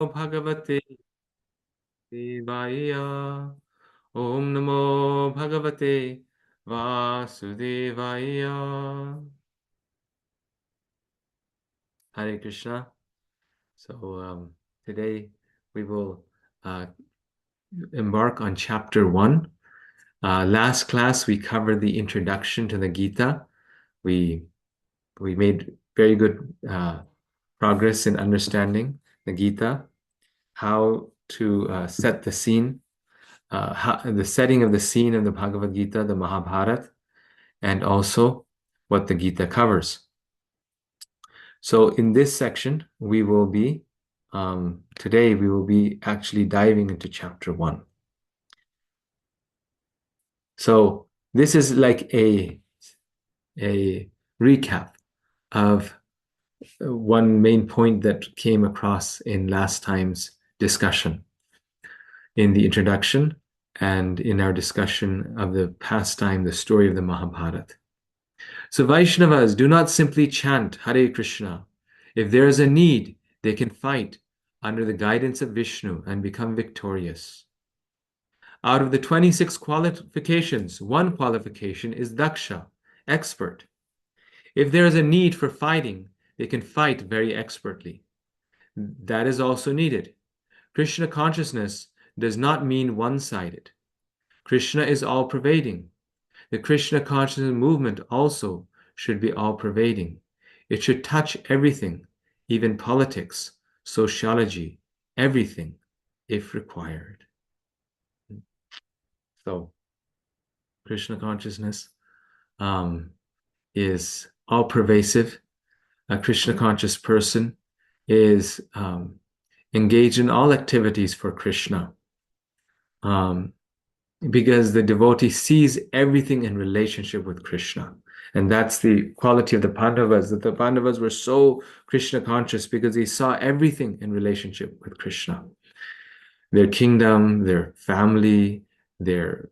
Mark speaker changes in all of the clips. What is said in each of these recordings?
Speaker 1: Bhagavate Devaya. Om Namo Bhagavate Vasudevaya. Hare Krishna. So today we will uh, embark on chapter 1. Last class we covered the introduction to the Gita. We made very good progress in understanding the Gita, how to set the scene, the setting of the scene of the Bhagavad Gita, the Mahabharata, and also what the Gita covers. So in this section, today we will be actually diving into chapter 1. So this is like a recap of one main point that came across in last time's discussion in the introduction and in our discussion of the pastime, the story of the Mahabharata. So Vaishnavas do not simply chant Hare Krishna. If there is a need, they can fight under the guidance of Vishnu and become victorious. Out of the 26 qualifications, one qualification is Daksha, expert. If there is a need for fighting, they can fight very expertly. That is also needed. Krishna consciousness does not mean one-sided. Krishna is all-pervading. The Krishna consciousness movement also should be all-pervading. It should touch everything, even politics, sociology, everything, if required. So, Krishna consciousness is all-pervasive. A Krishna conscious person is engaged in all activities for Krishna. Because the devotee sees everything in relationship with Krishna. And that's the quality of the Pandavas, that the Pandavas were so Krishna conscious because they saw everything in relationship with Krishna. Their kingdom, their family, their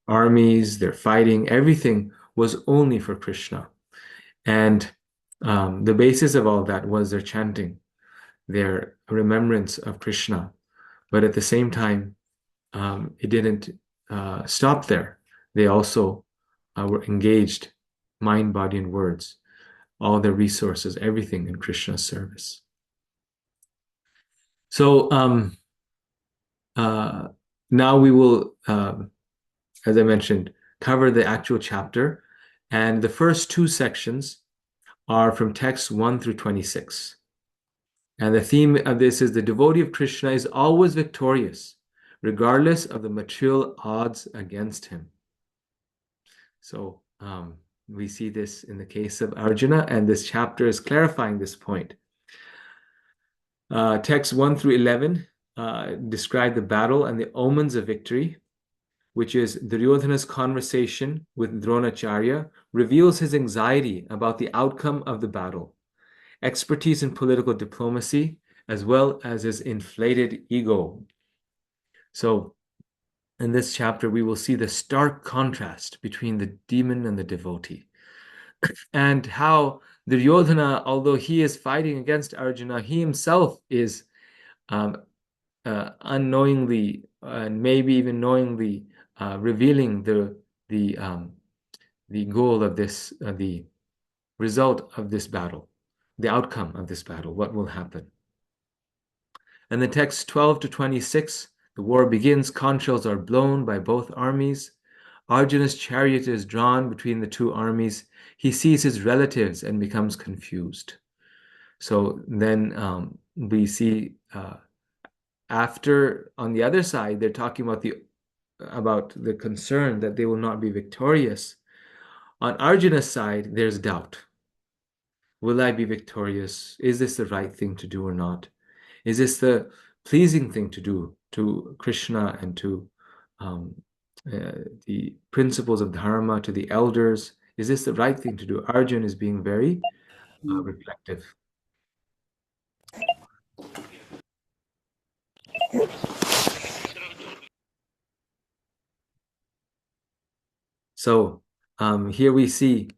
Speaker 1: armies, their fighting, everything was only for Krishna. And the basis of all that was their chanting, their remembrance of Krishna. But at the same time, it didn't stop there. They also were engaged, mind, body, and words, all their resources, everything in Krishna's service. So now we will, as I mentioned, cover the actual chapter. And the first two sections are from texts 1 through 26. And the theme of this is the devotee of Krishna is always victorious, regardless of the material odds against him. So we see this in the case of Arjuna, and this chapter is clarifying this point. Texts 1 through 11 describe the battle and the omens of victory, which is Duryodhana's conversation with Dronacharya reveals his anxiety about the outcome of the battle, expertise in political diplomacy, as well as his inflated ego. So in this chapter, we will see the stark contrast between the demon and the devotee, and how Duryodhana, although he is fighting against Arjuna, he himself is unknowingly and maybe even knowingly revealing the goal of this, the result of this battle, the outcome of this battle, what will happen. And the text 12 to 26, the war begins, conch shells are blown by both armies. Arjuna's chariot is drawn between the two armies. He sees his relatives and becomes confused. So then we see after, on the other side, they're talking about the concern that they will not be victorious. On Arjuna's side, there's doubt. Will I be victorious? Is this the right thing to do or not? Is this the pleasing thing to do to Krishna and to the principles of dharma, to the elders? Is this the right thing to do? Arjun is being very reflective. So here we see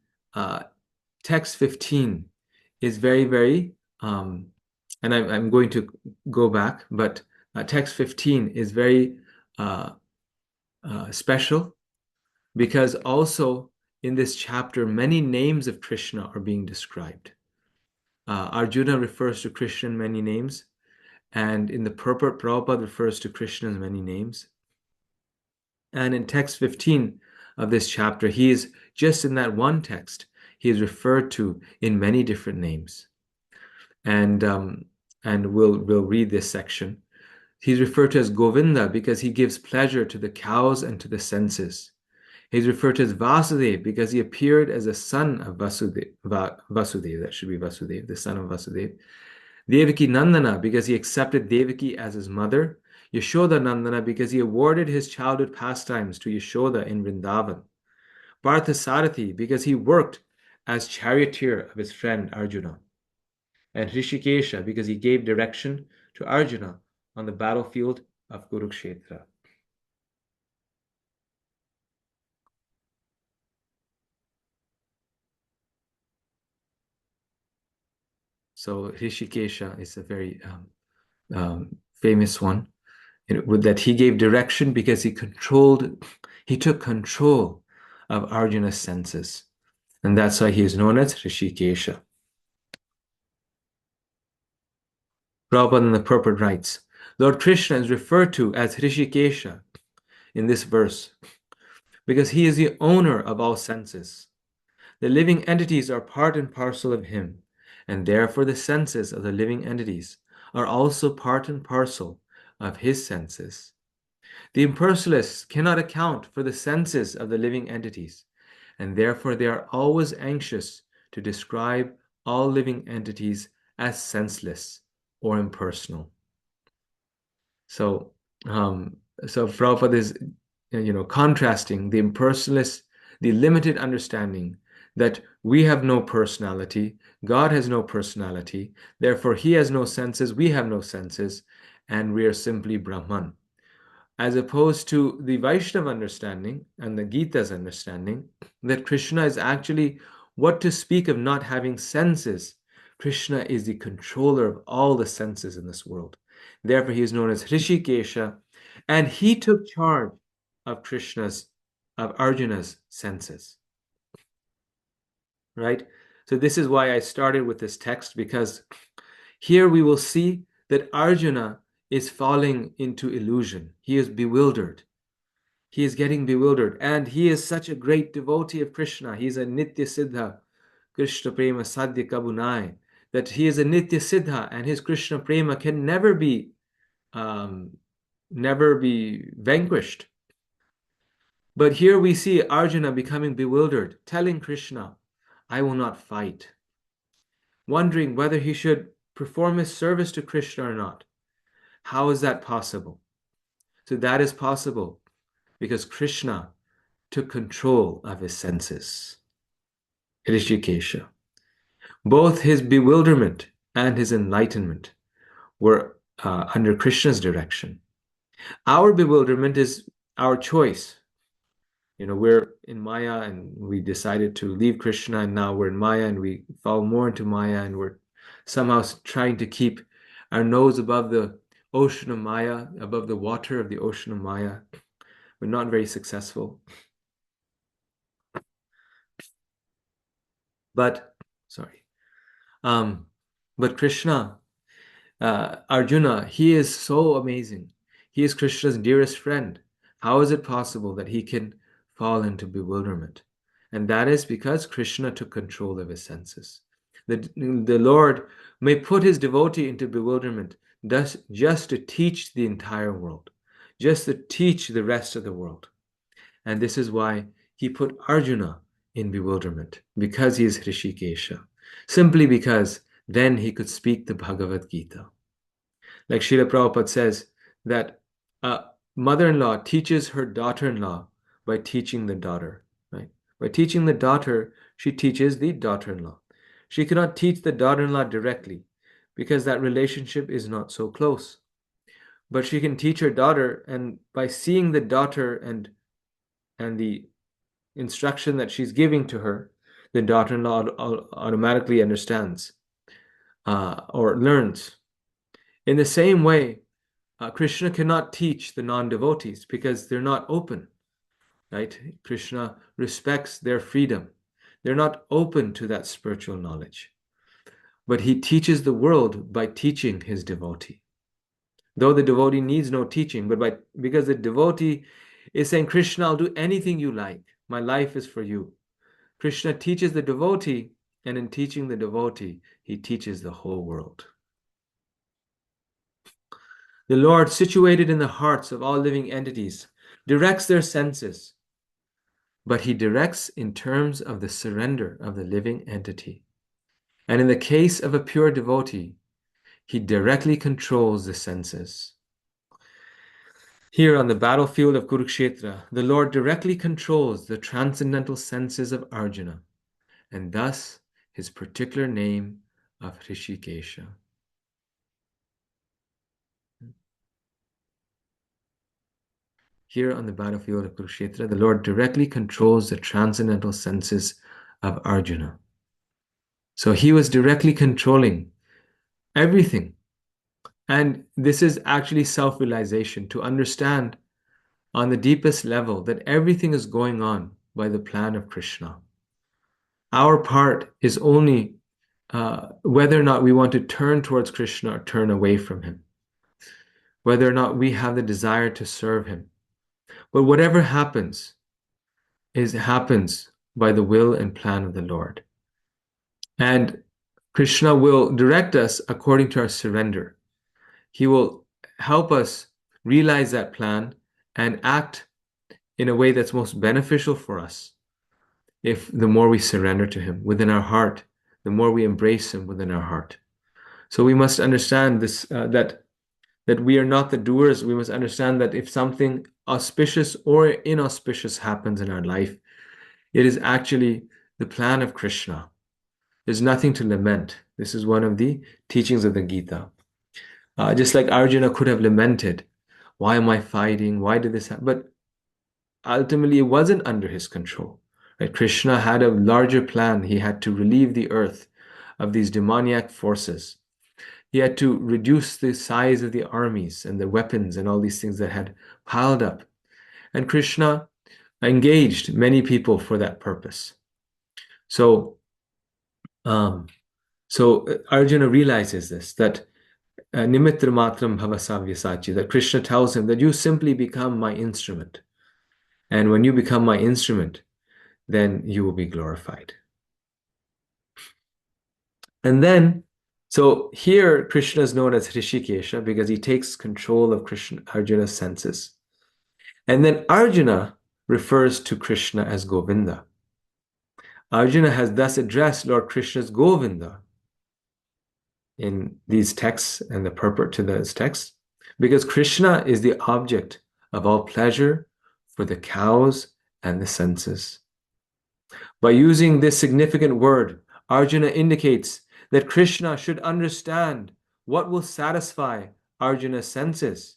Speaker 1: text 15 is very, very and I'm going to go back, but text 15 is very special because also in this chapter, many names of Krishna are being described. Arjuna refers to Krishna in many names, and in the purport, Prabhupada refers to Krishna in many names. And in text 15 of this chapter, he is just in that one text, he is referred to in many different names. And we'll read this section. He's referred to as Govinda because he gives pleasure to the cows and to the senses. He's referred to as Vasudev because he appeared as a son of Vasudev. Vasudev, that should be Vasudev, the son of Vasudev. Devaki Nandana because he accepted Devaki as his mother. Yashoda Nandana because he awarded his childhood pastimes to Yashoda in Vrindavan. Parthasarathi because he worked as charioteer of his friend Arjuna. And Hrishikesha because he gave direction to Arjuna on the battlefield of Kurukshetra. So Hrishikesha is a very famous one. That he gave direction because he took control of Arjuna's senses. And that's why he is known as Hrishikesha. Prabhupada in the purport writes, Lord Krishna is referred to as Hrishikesha in this verse because he is the owner of all senses. The living entities are part and parcel of him, and therefore the senses of the living entities are also part and parcel of his senses. The impersonalists cannot account for the senses of the living entities, and therefore they are always anxious to describe all living entities as senseless or impersonal. So Prabhupada is, contrasting the impersonalist, the limited understanding that we have no personality, God has no personality, therefore He has no senses, we have no senses, and we are simply Brahman. As opposed to the Vaishnava understanding and the Gita's understanding that Krishna is actually, what to speak of not having senses, Krishna is the controller of all the senses in this world. Therefore, he is known as Hrishikesha, and he took charge of Arjuna's senses. Right? So this is why I started with this text, because here we will see that Arjuna is falling into illusion. He is bewildered. He is getting bewildered. And he is such a great devotee of Krishna. He is a Nitya Siddha, Krishna Prema Sadhya Kabunai, that he is a Nitya Siddha and his Krishna Prema can never be vanquished. But here we see Arjuna becoming bewildered, telling Krishna, I will not fight, wondering whether he should perform his service to Krishna or not. How is that possible? So that is possible because Krishna took control of his senses. Hrishikesha. Both his bewilderment and his enlightenment were under Krishna's direction. Our bewilderment is our choice. We're in Maya and we decided to leave Krishna, and now we're in Maya and we fall more into Maya, and we're somehow trying to keep our nose above the ocean of Maya, above the water of the ocean of Maya. We're not very successful. But Krishna, Arjuna, he is so amazing. He is Krishna's dearest friend. How is it possible that he can fall into bewilderment? And that is because Krishna took control of his senses. The Lord may put his devotee into bewilderment just to teach the entire world, just to teach the rest of the world. And this is why he put Arjuna in bewilderment, because he is Hrishikesha, simply because then he could speak the Bhagavad Gita. Like Srila Prabhupada says that a mother-in-law teaches her daughter-in-law by teaching the daughter, right? By teaching the daughter, she teaches the daughter-in-law. She cannot teach the daughter-in-law directly because that relationship is not so close. But she can teach her daughter, and by seeing the daughter and the instruction that she's giving to her, the daughter-in-law automatically understands or learns In the same way, Krishna cannot teach the non-devotees because they're not open, right? Krishna respects their freedom. They're not open to that spiritual knowledge. But he teaches the world by teaching his devotee. Though the devotee needs no teaching, but because the devotee is saying, Krishna, I'll do anything you like. My life is for you. Krishna teaches the devotee, and in teaching the devotee, he teaches the whole world. The Lord, situated in the hearts of all living entities, directs their senses, but he directs in terms of the surrender of the living entity. And in the case of a pure devotee, he directly controls the senses. Here on the battlefield of Kurukshetra, the Lord directly controls the transcendental senses of Arjuna, and thus his particular name of Hrishikesha. Here on the battlefield of Kurukshetra, the Lord directly controls the transcendental senses of Arjuna. So he was directly controlling everything. And this is actually self-realization, to understand on the deepest level that everything is going on by the plan of Krishna. Our part is only whether or not we want to turn towards Krishna or turn away from him, whether or not we have the desire to serve him. But whatever happens, happens by the will and plan of the Lord. And Krishna will direct us according to our surrender. He will help us realize that plan and act in a way that's most beneficial for us. If the more we surrender to him within our heart, the more we embrace him within our heart. So we must understand this, that we are not the doers. We must understand that if something auspicious or inauspicious happens in our life, it is actually the plan of Krishna. There's nothing to lament. This is one of the teachings of the Gita. Just like Arjuna could have lamented, why am I fighting? Why did this happen? But ultimately, it wasn't under his control. Right? Krishna had a larger plan. He had to relieve the earth of these demoniac forces. He had to reduce the size of the armies and the weapons and all these things that had piled up. And Krishna engaged many people for that purpose. So Arjuna realizes this, that Nimitra matram bhavasavyasachi, that Krishna tells him that you simply become my instrument. And when you become my instrument, then you will be glorified. And then, so here Krishna is known as Hrishikesha because he takes control of Arjuna's senses. And then Arjuna refers to Krishna as Govinda. Arjuna has thus addressed Lord Krishna as Govinda in these texts and the purport to those texts, because Krishna is the object of all pleasure for the cows and the senses. By using this significant word, Arjuna indicates that Krishna should understand what will satisfy Arjuna's senses.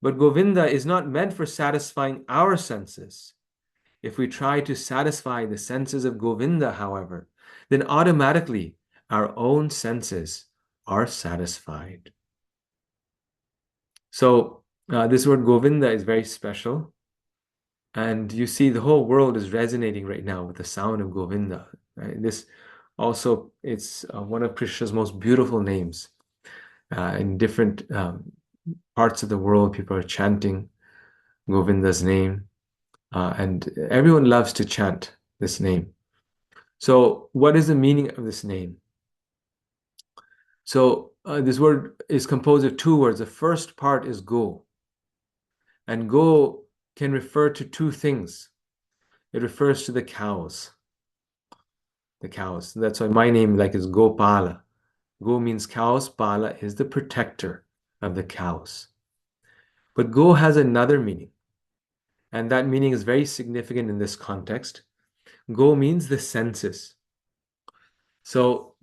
Speaker 1: But Govinda is not meant for satisfying our senses. If we try to satisfy the senses of Govinda, however, then automatically our own senses are satisfied. So this word Govinda is very special. And you see the whole world is resonating right now with the sound of Govinda. Right? This also, it's one of Krishna's most beautiful names. In different parts of the world, people are chanting Govinda's name. And everyone loves to chant this name. So what is the meaning of this name? So this word is composed of two words. The first part is go. And go can refer to two things. It refers to the cows. The cows. That's why my name is Gopala. Go means cows. Pala is the protector of the cows. But go has another meaning. And that meaning is very significant in this context. Go means the senses. So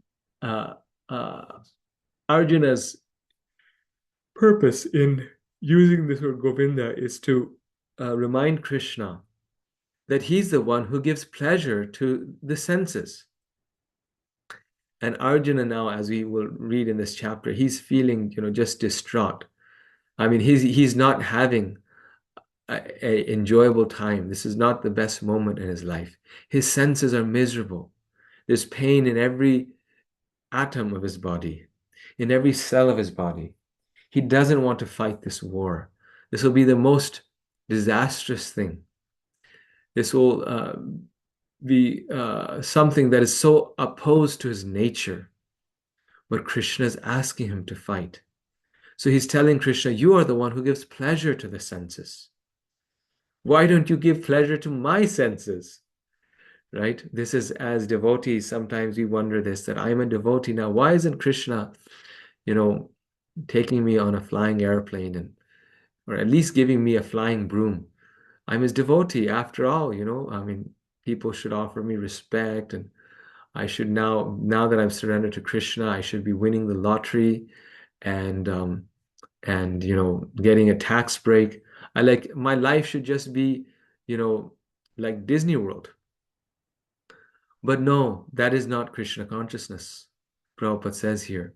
Speaker 1: Arjuna's purpose in using this word Govinda is to remind Krishna that he's the one who gives pleasure to the senses. And Arjuna now, as we will read in this chapter, he's feeling, just distraught. I mean, he's not having a enjoyable time. This is not the best moment in his life. His senses are miserable. There's pain in every atom of his body, in every cell of his body. He doesn't want to fight this war. This will be the most disastrous thing. This will be something that is so opposed to his nature. But Krishna is asking him to fight. So he's telling Krishna, you are the one who gives pleasure to the senses. Why don't you give pleasure to my senses? Right? This is, as devotees, sometimes we wonder this, that I'm a devotee now. Why isn't Krishna, you know, taking me on a flying airplane or at least giving me a flying broom? I'm his devotee after all, I mean, people should offer me respect, and I should now that I've surrendered to Krishna, I should be winning the lottery and getting a tax break. My life should just be, like Disney World. But no, that is not Krishna consciousness. Prabhupada says here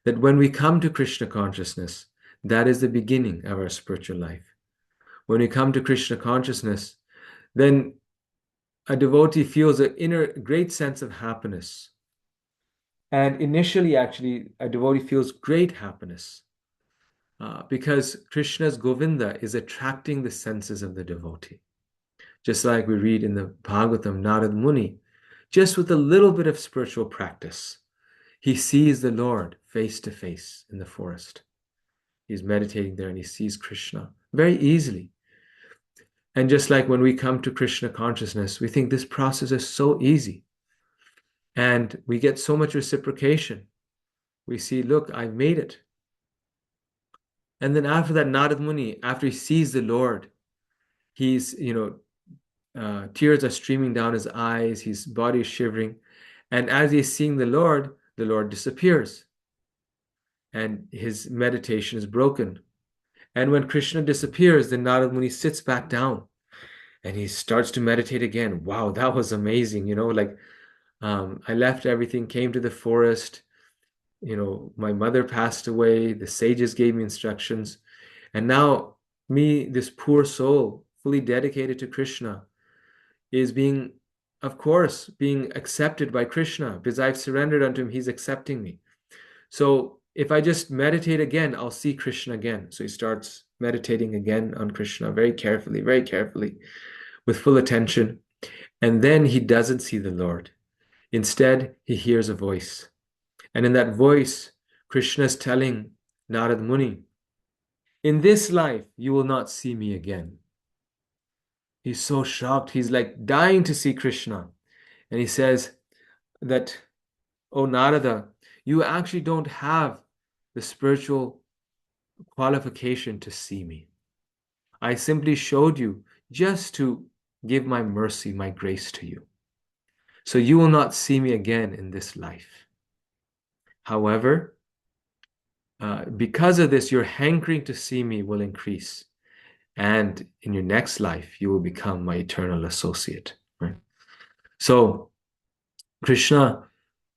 Speaker 1: that when we come to Krishna consciousness, that is the beginning of our spiritual life. When we come to Krishna consciousness, then a devotee feels an inner great sense of happiness. And initially, actually, a devotee feels great happiness because Krishna's Govinda is attracting the senses of the devotee. Just like we read in the Bhagavatam, Narad Muni, just with a little bit of spiritual practice, he sees the Lord face to face in the forest. He's meditating there and he sees Krishna very easily. And just like when we come to Krishna consciousness, we think this process is so easy. And we get so much reciprocation. We see, look, I've made it. And then after that, Narad Muni, after he sees the Lord, he's, tears are streaming down his eyes, his body is shivering. And as he's seeing the Lord disappears. And his meditation is broken. And when Krishna disappears, then Narad Muni sits back down and he starts to meditate again. Wow, that was amazing. I left everything, came to the forest. My mother passed away. The sages gave me instructions. And now me, this poor soul, fully dedicated to Krishna, is being accepted by Krishna because I've surrendered unto him. He's accepting me. So if I just meditate again, I'll see Krishna again. So he starts meditating again on Krishna very carefully, with full attention. And then he doesn't see the Lord. Instead, he hears a voice. And in that voice, Krishna is telling Narad Muni, in this life, you will not see me again. He's so shocked. He's like dying to see Krishna. And he says that, oh Narada, you actually don't have the spiritual qualification to see me. I simply showed you just to give my mercy, my grace to you. So you will not see me again in this life. However, because of this, your hankering to see me will increase. And in your next life, you will become my eternal associate. Right? So Krishna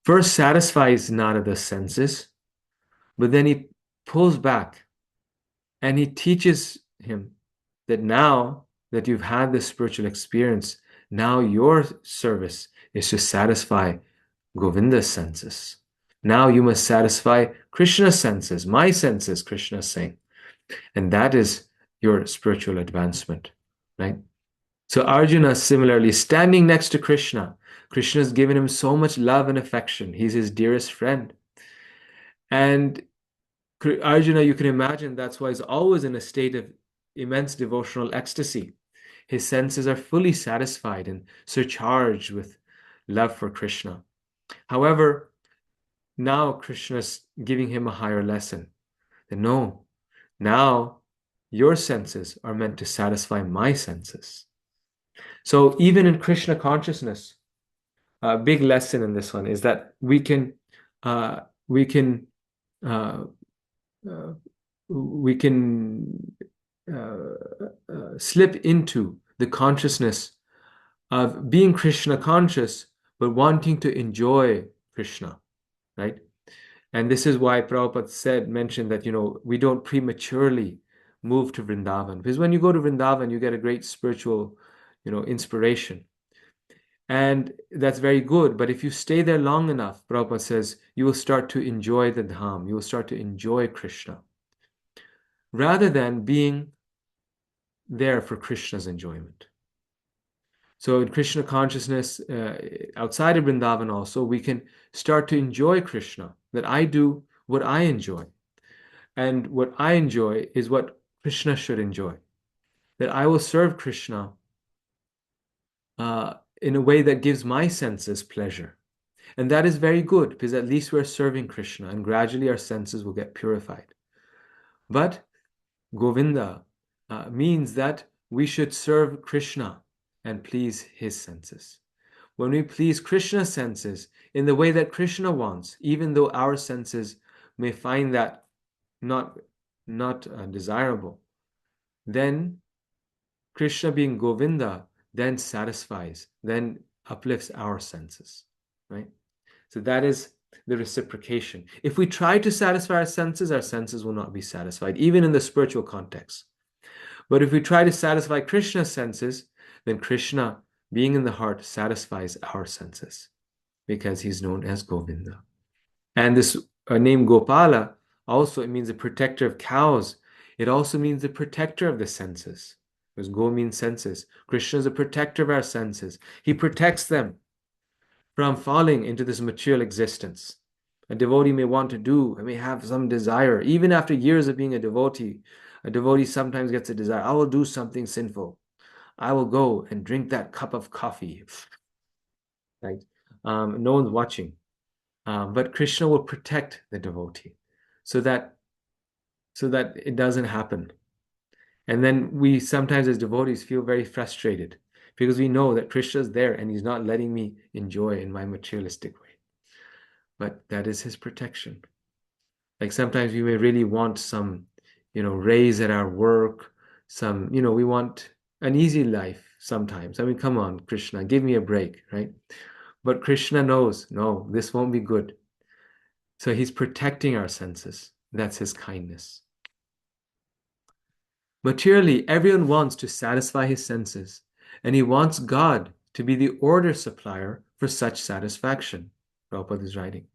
Speaker 1: first satisfies Narada's senses, but then he pulls back and he teaches him that now that you've had this spiritual experience, now your service is to satisfy Govinda's senses. Now you must satisfy Krishna's senses, my senses, Krishna is saying. And that is your spiritual advancement, right? So Arjuna similarly standing next to Krishna. Krishna has given him so much love and affection. He's his dearest friend. And Arjuna, you can imagine, that's why he's always in a state of immense devotional ecstasy. His senses are fully satisfied and surcharged with love for Krishna. However, now Krishna is giving him a higher lesson. That no, now your senses are meant to satisfy my senses. So even in Krishna consciousness, a big lesson in this one is that we can uh, we can uh, uh, we can slip into the consciousness of being Krishna conscious, but wanting to enjoy Krishna. right? And this is why Prabhupada mentioned that, we don't prematurely move to Vrindavan. Because when you go to Vrindavan, you get a great spiritual, inspiration. And that's very good. But if you stay there long enough, Prabhupada says, you will start to enjoy the Dham. You will start to enjoy Krishna. Rather than being there for Krishna's enjoyment. So in Krishna consciousness, outside of Vrindavan also, we can start to enjoy Krishna, that I do what I enjoy. And what I enjoy is what Krishna should enjoy. That I will serve Krishna in a way that gives my senses pleasure. And that is very good, because at least we're serving Krishna, and gradually our senses will get purified. But Govinda means that we should serve Krishna and please his senses. When we please Krishna's senses in the way that Krishna wants, even though our senses may find that not desirable, then Krishna, being Govinda, then satisfies, then uplifts our senses, right? So that is the reciprocation. If we try to satisfy our senses will not be satisfied, even in the spiritual context. But if we try to satisfy Krishna's senses, then Krishna, being in the heart, satisfies our senses, because he's known as Govinda. And this name Gopala also, it means the protector of cows. It also means the protector of the senses, because Go means senses. Krishna is a protector of our senses. He protects them from falling into this material existence. A devotee may want to do, may have some desire. Even after years of being a devotee sometimes gets a desire. I will do something sinful. I will go and drink that cup of coffee. Right? No one's watching. But Krishna will protect the devotee so that it doesn't happen. And then we sometimes as devotees feel very frustrated because we know that Krishna is there and he's not letting me enjoy in my materialistic way. But that is his protection. Like sometimes we may really want some, raise at our work, some, we want an easy life sometimes. I mean, come on, Krishna, give me a break, right? But Krishna knows, no, this won't be good. So he's protecting our senses. That's his kindness. Materially, everyone wants to satisfy his senses, and he wants God to be the order supplier for such satisfaction. Prabhupada is writing.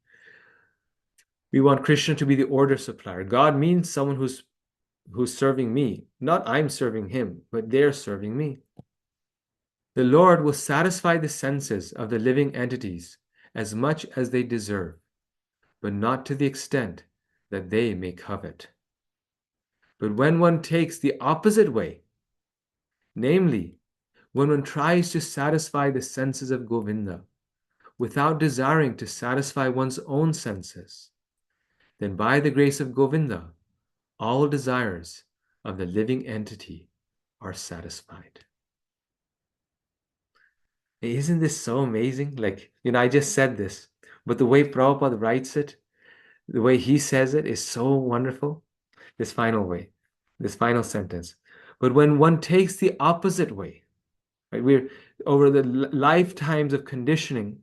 Speaker 1: We want Krishna to be the order supplier. God means someone who's serving me. Not I'm serving him, but they're serving me. The Lord will satisfy the senses of the living entities as much as they deserve, but not to the extent that they may covet. But when one takes the opposite way, namely, when one tries to satisfy the senses of Govinda without desiring to satisfy one's own senses, then by the grace of Govinda, all desires of the living entity are satisfied. Isn't this so amazing? Like, I just said this, but the way Prabhupada writes it, the way he says it is so wonderful. This final sentence. But when one takes the opposite way, right, we're over the lifetimes of conditioning,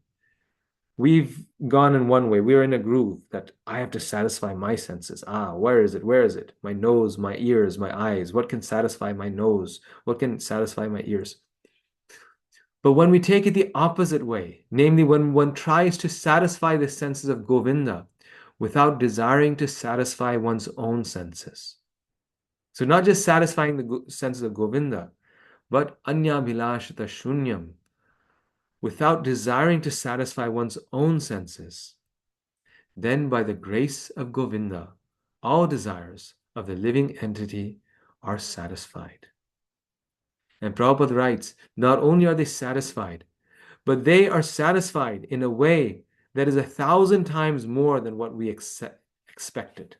Speaker 1: we've gone in one way. We're in a groove that I have to satisfy my senses. Where is it? Where is it? My nose, my ears, my eyes. What can satisfy my nose? What can satisfy my ears? But when we take it the opposite way, namely when one tries to satisfy the senses of Govinda without desiring to satisfy one's own senses. So not just satisfying the senses of Govinda, but anya bhilashita shunyam, without desiring to satisfy one's own senses. Then by the grace of Govinda, all desires of the living entity are satisfied. And Prabhupada writes, not only are they satisfied, but they are satisfied in a way that is 1,000 times more than what we expected.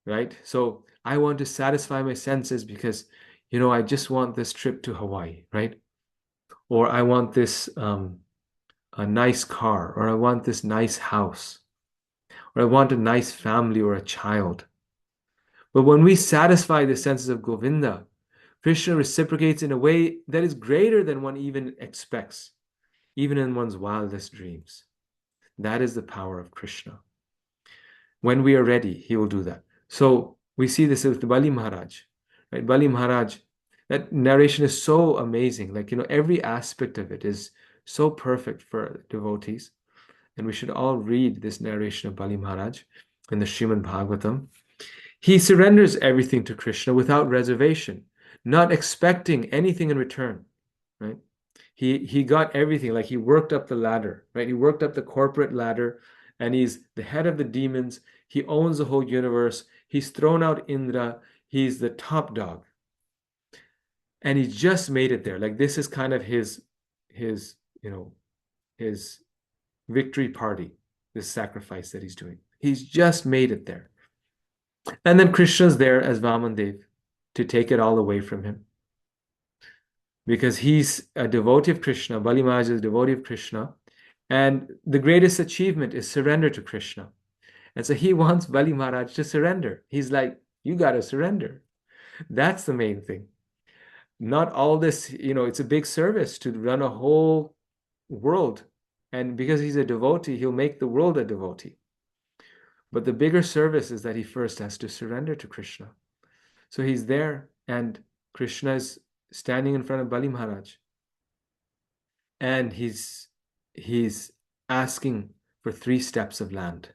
Speaker 1: Right? So I want to satisfy my senses because, I just want this trip to Hawaii, right? Or I want this a nice car, or I want this nice house, or I want a nice family or a child. But when we satisfy the senses of Govinda, Krishna reciprocates in a way that is greater than one even expects, even in one's wildest dreams. That is the power of Krishna. When we are ready, he will do that. So we see this with Bali Maharaj, right? Bali Maharaj, that narration is so amazing. Like, every aspect of it is so perfect for devotees. And we should all read this narration of Bali Maharaj in the Srimad Bhagavatam. He surrenders everything to Krishna without reservation, not expecting anything in return, right? He got everything, like he worked up the ladder, right? He worked up the corporate ladder, and he's the head of the demons. He owns the whole universe. He's thrown out Indra. He's the top dog. And he just made it there. Like, this is kind of his, his victory party, this sacrifice that he's doing. He's just made it there. And then Krishna's there as Vamandev to take it all away from him. Because he's a devotee of Krishna. Bali Maharaj is a devotee of Krishna. And the greatest achievement is surrender to Krishna. And so he wants Bali Maharaj to surrender. He's like, you got to surrender. That's the main thing. Not all this, it's a big service to run a whole world. And because he's a devotee, he'll make the world a devotee. But the bigger service is that he first has to surrender to Krishna. So he's there, and Krishna is standing in front of Bali Maharaj. And he's asking for 3 steps of land.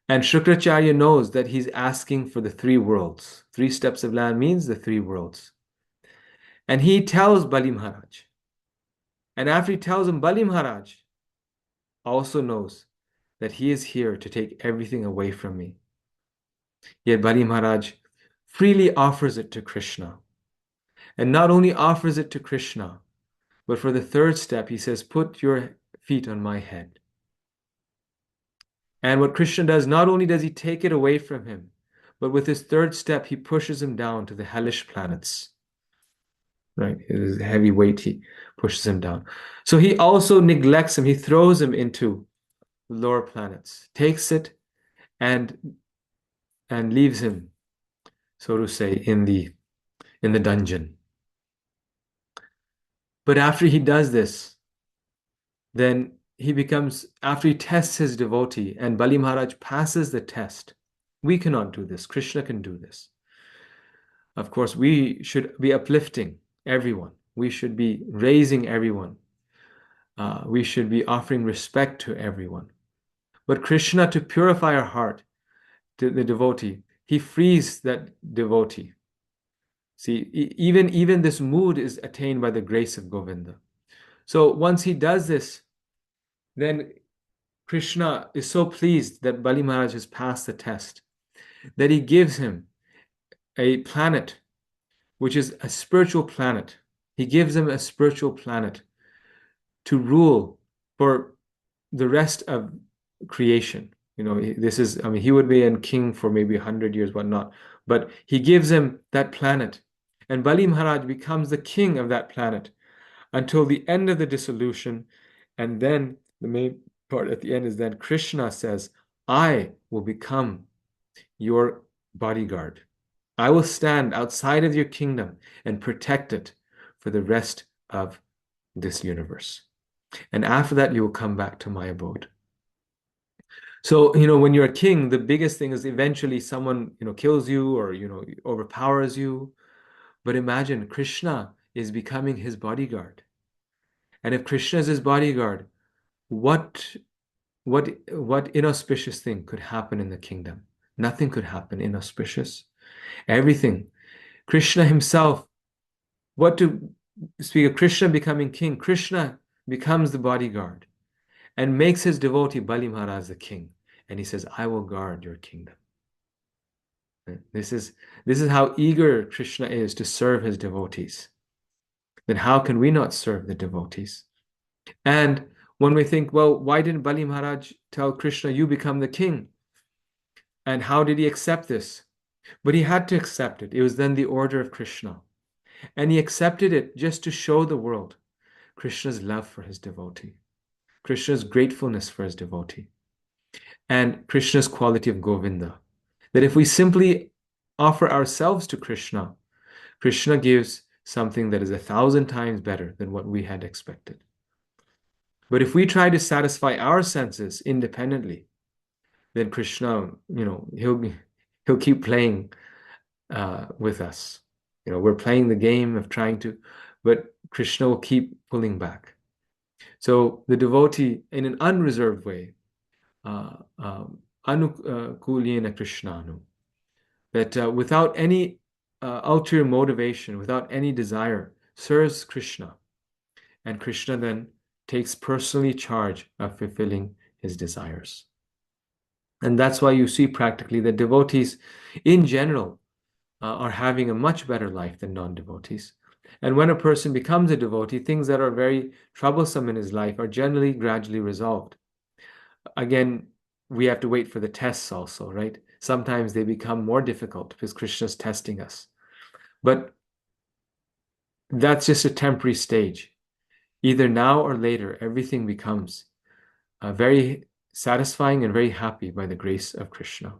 Speaker 1: And Shukracharya knows that he's asking for the 3 worlds. 3 steps of land means the 3 worlds. And he tells Bali Maharaj. And after he tells him, Bali Maharaj also knows that he is here to take everything away from me. Yet Bali Maharaj freely offers it to Krishna. And not only offers it to Krishna, but for the 3rd step, he says, put your feet on my head. And what Krishna does, not only does he take it away from him, but with his 3rd step, he pushes him down to the hellish planets. Right? It is a heavy weight, he pushes him down. So he also neglects him. He throws him into the lower planets, takes it and leaves him, so to say, in the dungeon. But after he does this, then he becomes, after he tests his devotee and Bali Maharaj passes the test. We cannot do this. Krishna can do this. Of course, we should be uplifting everyone. We should be raising everyone. We should be offering respect to everyone. But Krishna, to purify our heart, to the devotee, he frees that devotee. See, even this mood is attained by the grace of Govinda. So once he does this, then Krishna is so pleased that Bali Maharaj has passed the test that he gives him a planet, which is a spiritual planet. He gives him a spiritual planet to rule for the rest of creation. He would be a king for maybe 100 years, whatnot. But he gives him that planet. And Bali Maharaj becomes the king of that planet until the end of the dissolution. And then the main part at the end is then Krishna says, I will become your bodyguard. I will stand outside of your kingdom and protect it for the rest of this universe. And after that, you will come back to my abode. So, when you're a king, the biggest thing is eventually someone, kills you or, overpowers you. But imagine Krishna is becoming his bodyguard. And if Krishna is his bodyguard, what inauspicious thing could happen in the kingdom? Nothing could happen inauspicious. Everything. Krishna himself, what to speak of Krishna becoming king? Krishna becomes the bodyguard and makes his devotee Bali Maharaj the king. And he says, I will guard your kingdom. This is how eager Krishna is to serve his devotees. Then how can we not serve the devotees? And when we think, well, why didn't Bali Maharaj tell Krishna, you become the king? And how did he accept this? But he had to accept it. It was then the order of Krishna. And he accepted it just to show the world Krishna's love for his devotee, Krishna's gratefulness for his devotee, and Krishna's quality of Govinda. That if we simply offer ourselves to Krishna, Krishna gives something that is 1,000 times better than what we had expected. But if we try to satisfy our senses independently, then Krishna, he'll keep playing with us. We're playing the game of trying to, but Krishna will keep pulling back. So the devotee, in an unreserved way, anukulyena krishnanu, that without any ulterior motivation, without any desire, serves Krishna. And Krishna then takes personally charge of fulfilling his desires. And that's why you see practically that devotees in general are having a much better life than non-devotees. And when a person becomes a devotee, things that are very troublesome in his life are generally gradually resolved. Again, we have to wait for the tests also, right? Sometimes they become more difficult because Krishna's testing us. But that's just a temporary stage. Either now or later, everything becomes very satisfying and very happy by the grace of Krishna.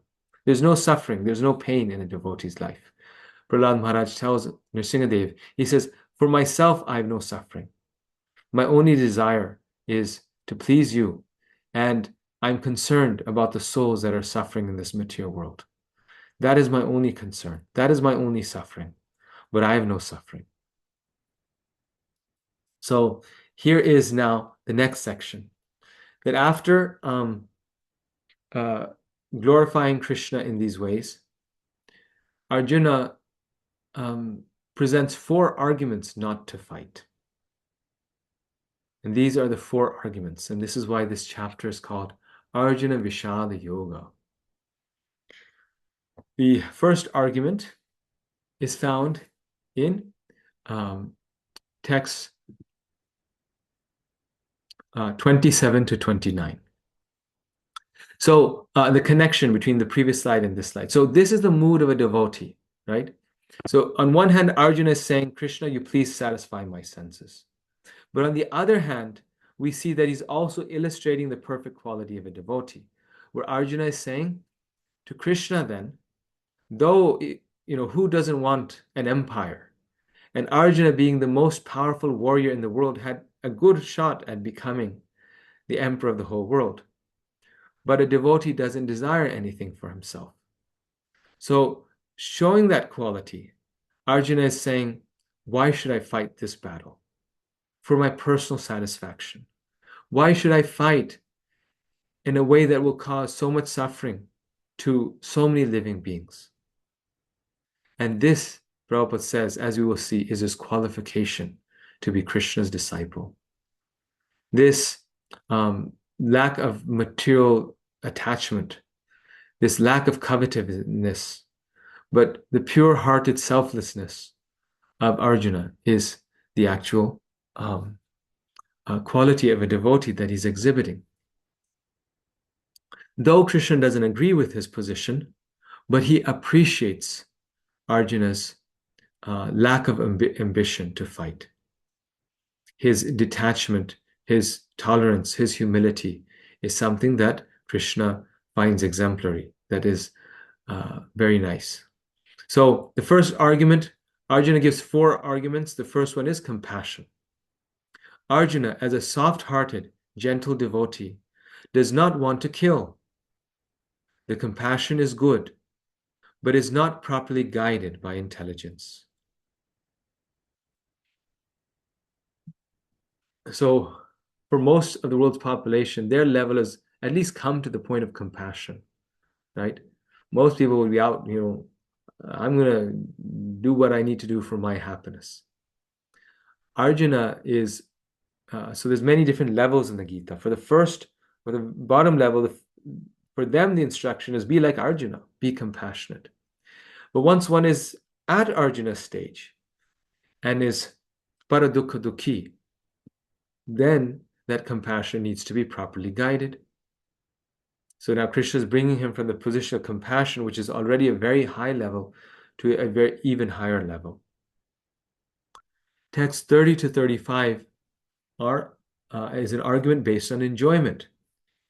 Speaker 1: There's no suffering, there's no pain in a devotee's life. Prahlad Maharaj tells Nrsingadev, he says, for myself, I have no suffering. My only desire is to please you, and I'm concerned about the souls that are suffering in this material world. That is my only concern. That is my only suffering. But I have no suffering. So here is now the next section. That after glorifying Krishna in these ways, Arjuna presents 4 arguments not to fight. And these are the 4 arguments. And this is why this chapter is called Arjuna Vishada Yoga. The first argument is found in texts 27 to 29. So the connection between the previous slide and this slide. So this is the mood of a devotee, right? So on one hand, Arjuna is saying, Krishna, you please satisfy my senses. But on the other hand, we see that he's also illustrating the perfect quality of a devotee, where Arjuna is saying to Krishna then, though, who doesn't want an empire? And Arjuna, being the most powerful warrior in the world, had a good shot at becoming the emperor of the whole world. But a devotee doesn't desire anything for himself. So, showing that quality, Arjuna is saying, why should I fight this battle? For my personal satisfaction. Why should I fight in a way that will cause so much suffering to so many living beings? And this, Prabhupada says, as we will see, is his qualification to be Krishna's disciple. This lack of material attachment, this lack of covetousness, but the pure-hearted selflessness of Arjuna is the actual quality of a devotee that he's exhibiting. Though Krishna doesn't agree with his position, but he appreciates Arjuna's lack of ambition to fight. His detachment, his tolerance, his humility is something that Krishna finds exemplary. That is very nice. So the first argument, Arjuna gives 4 arguments. The first one is compassion. Arjuna, as a soft-hearted, gentle devotee, does not want to kill. The compassion is good, but is not properly guided by intelligence. So for most of the world's population, their level has at least come to the point of compassion, right? Most people will be out, I'm going to do what I need to do for my happiness. Arjuna is, so there's many different levels in the Gita. For the bottom level, for them, the instruction is be like Arjuna, be compassionate. But once one is at Arjuna's stage and is paradukha dukhi, then that compassion needs to be properly guided. So now Krishna is bringing him from the position of compassion, which is already a very high level, to a very even higher level. Text 30 to 35 is an argument based on enjoyment.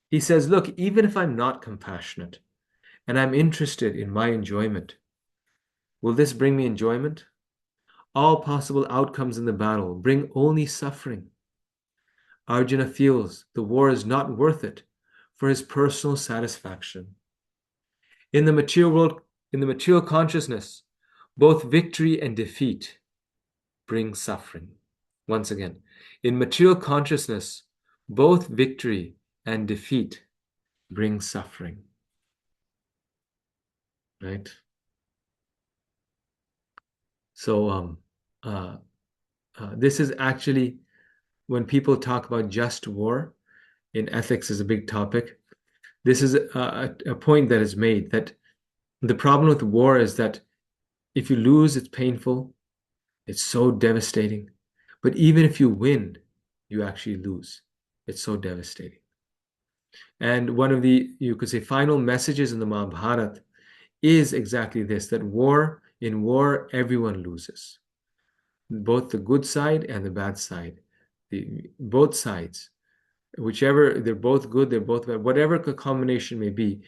Speaker 1: He says, look, even if I'm not compassionate and I'm interested in my enjoyment, will this bring me enjoyment? All possible outcomes in the battle bring only suffering. Arjuna feels the war is not worth it for his personal satisfaction. In the material world, in the material consciousness, both victory and defeat bring suffering. Once again, in material consciousness, both victory and defeat bring suffering. Right? So this is actually when people talk about just war in ethics is a big topic. This is a point that is made that the problem with war is that if you lose, it's painful, it's so devastating. But even if you win, you actually lose. It's so devastating. And one of the, you could say, final messages in the Mahabharata is exactly this, that in war, everyone loses. Both the good side and the bad side. Both sides, whichever, they're both good, they're both bad, whatever the combination may be,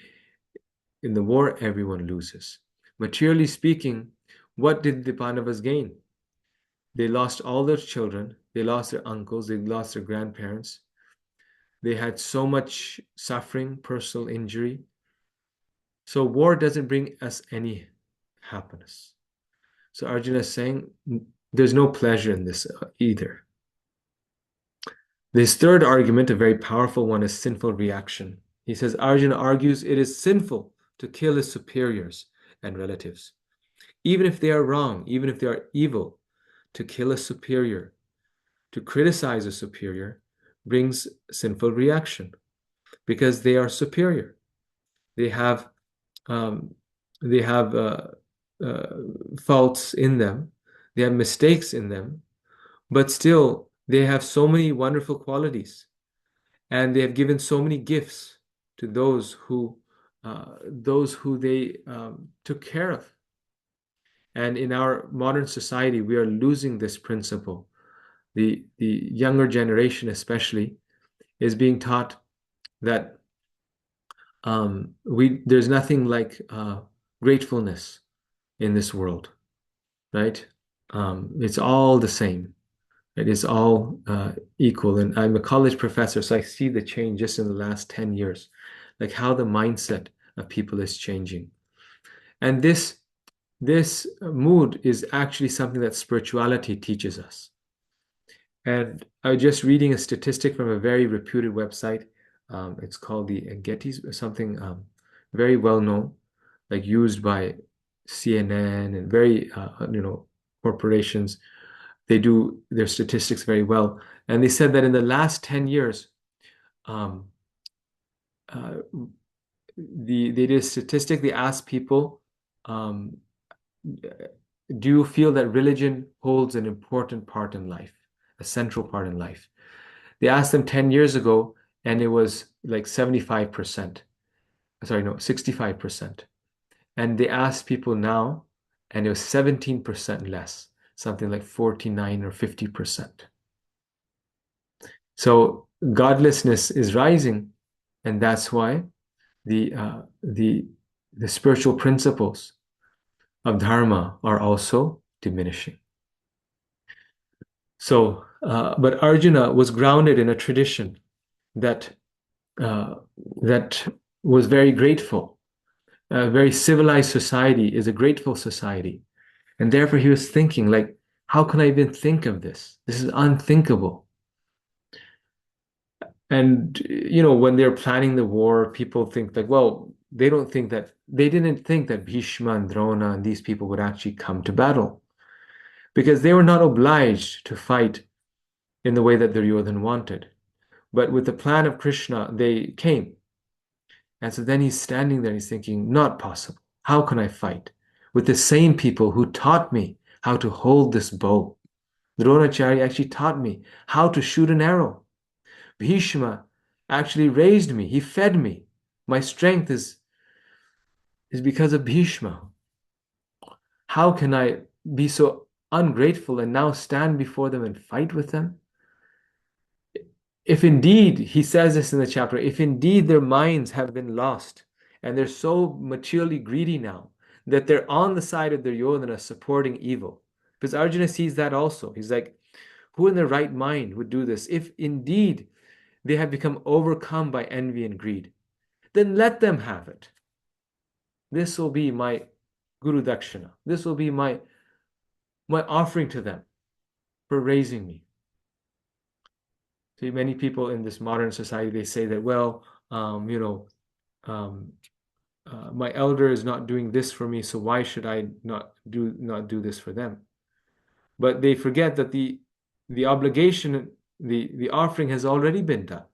Speaker 1: in the war, everyone loses. Materially speaking, what did the Pandavas gain? They lost all their children, they lost their uncles, they lost their grandparents. They had so much suffering, personal injury. So war doesn't bring us any happiness. So Arjuna is saying there's no pleasure in this either. This third argument, a very powerful one, is sinful reaction. He says Arjuna argues it is sinful to kill his superiors and relatives. Even if they are wrong, even if they are evil, to kill a superior, to criticize a superior, brings sinful reaction because they are superior. They have um, they have faults in them, they have mistakes in them, but still they have so many wonderful qualities, and they have given so many gifts to those who they took care of. And in our modern society, we are losing this principle. The younger generation, especially, is being taught that there's nothing like gratefulness in this world, right? It's all the same. It is all equal. And I'm a college professor, so I see the change just in the last 10 years, like how the mindset of people is changing. And this mood is actually something that spirituality teaches us. And I was just reading a statistic from a very reputed website. It's called the Getty's, something very well known, like used by CNN and very corporations. They do their statistics very well, and they said that in the last 10 years, um, uh, they did a statistic. They asked people, um, do you feel that religion holds an important part in life, a central part in life? They asked them 10 years ago, and it was like 75%. Sorry, no, 65%. And they asked people now, and it was 17% less, something like 49 or 50%. So godlessness is rising, and that's why the uh, the the spiritual principles of dharma are also diminishing. So, but Arjuna was grounded in a tradition that uh, that was very grateful. A very civilized society is a grateful society, and therefore he was thinking, like, how can I even think of this? This is unthinkable. And when they're planning the war, people think like, well, they didn't think that Bhishma and Drona and these people would actually come to battle because they were not obliged to fight in the way that Duryodhan wanted. But with the plan of Krishna, they came. And so then he's standing there, he's thinking, not possible. How can I fight with the same people who taught me how to hold this bow? Dronacharya actually taught me how to shoot an arrow. Bhishma actually raised me. He fed me. My strength is because of Bhishma. How can I be so ungrateful and now stand before them and fight with them? If indeed, he says this in the chapter, if indeed their minds have been lost and they're so materially greedy now that they're on the side of Duryodhana supporting evil. Because Arjuna sees that also. He's like, Who in their right mind would do this? If indeed they have become overcome by envy and greed, then let them have it. This will be my Guru Dakshina. This will be my offering to them for raising me. See, many people in this modern society, they say that, well, um, my elder is not doing this for me, so why should I not do this for them? But they forget that the obligation, the offering has already been done,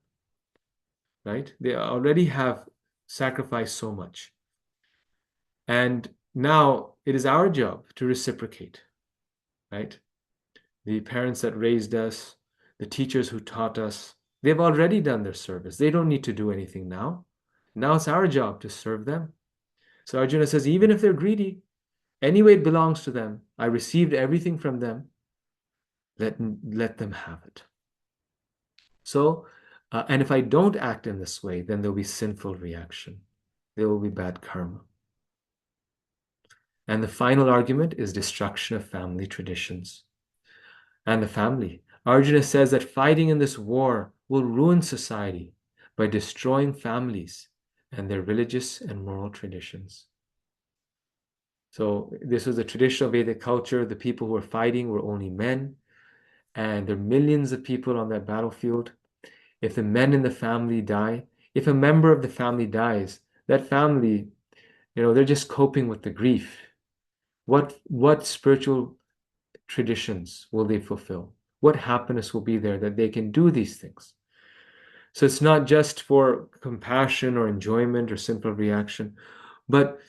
Speaker 1: right? They already have sacrificed so much. And now it is our job to reciprocate, right? The parents that raised us, the teachers who taught us, they've already done their service. They don't need to do anything now. Now it's our job to serve them. So Arjuna says, even if they're greedy, anyway, it belongs to them. I received everything from them. Let them have it. So, and if I don't act in this way, then there'll be sinful reaction. There will be bad karma. And the final argument is destruction of family traditions and the family. Arjuna says that fighting in this war will ruin society by destroying families and their religious and moral traditions. So this was a traditional Vedic culture. The people who were fighting were only men, and there are millions of people on that battlefield. If the men in the family die, if a member of the family dies, that family, they're just coping with the grief. What spiritual traditions will they fulfill? What happiness will be there that they can do these things? So it's not just for compassion or enjoyment or simple reaction, but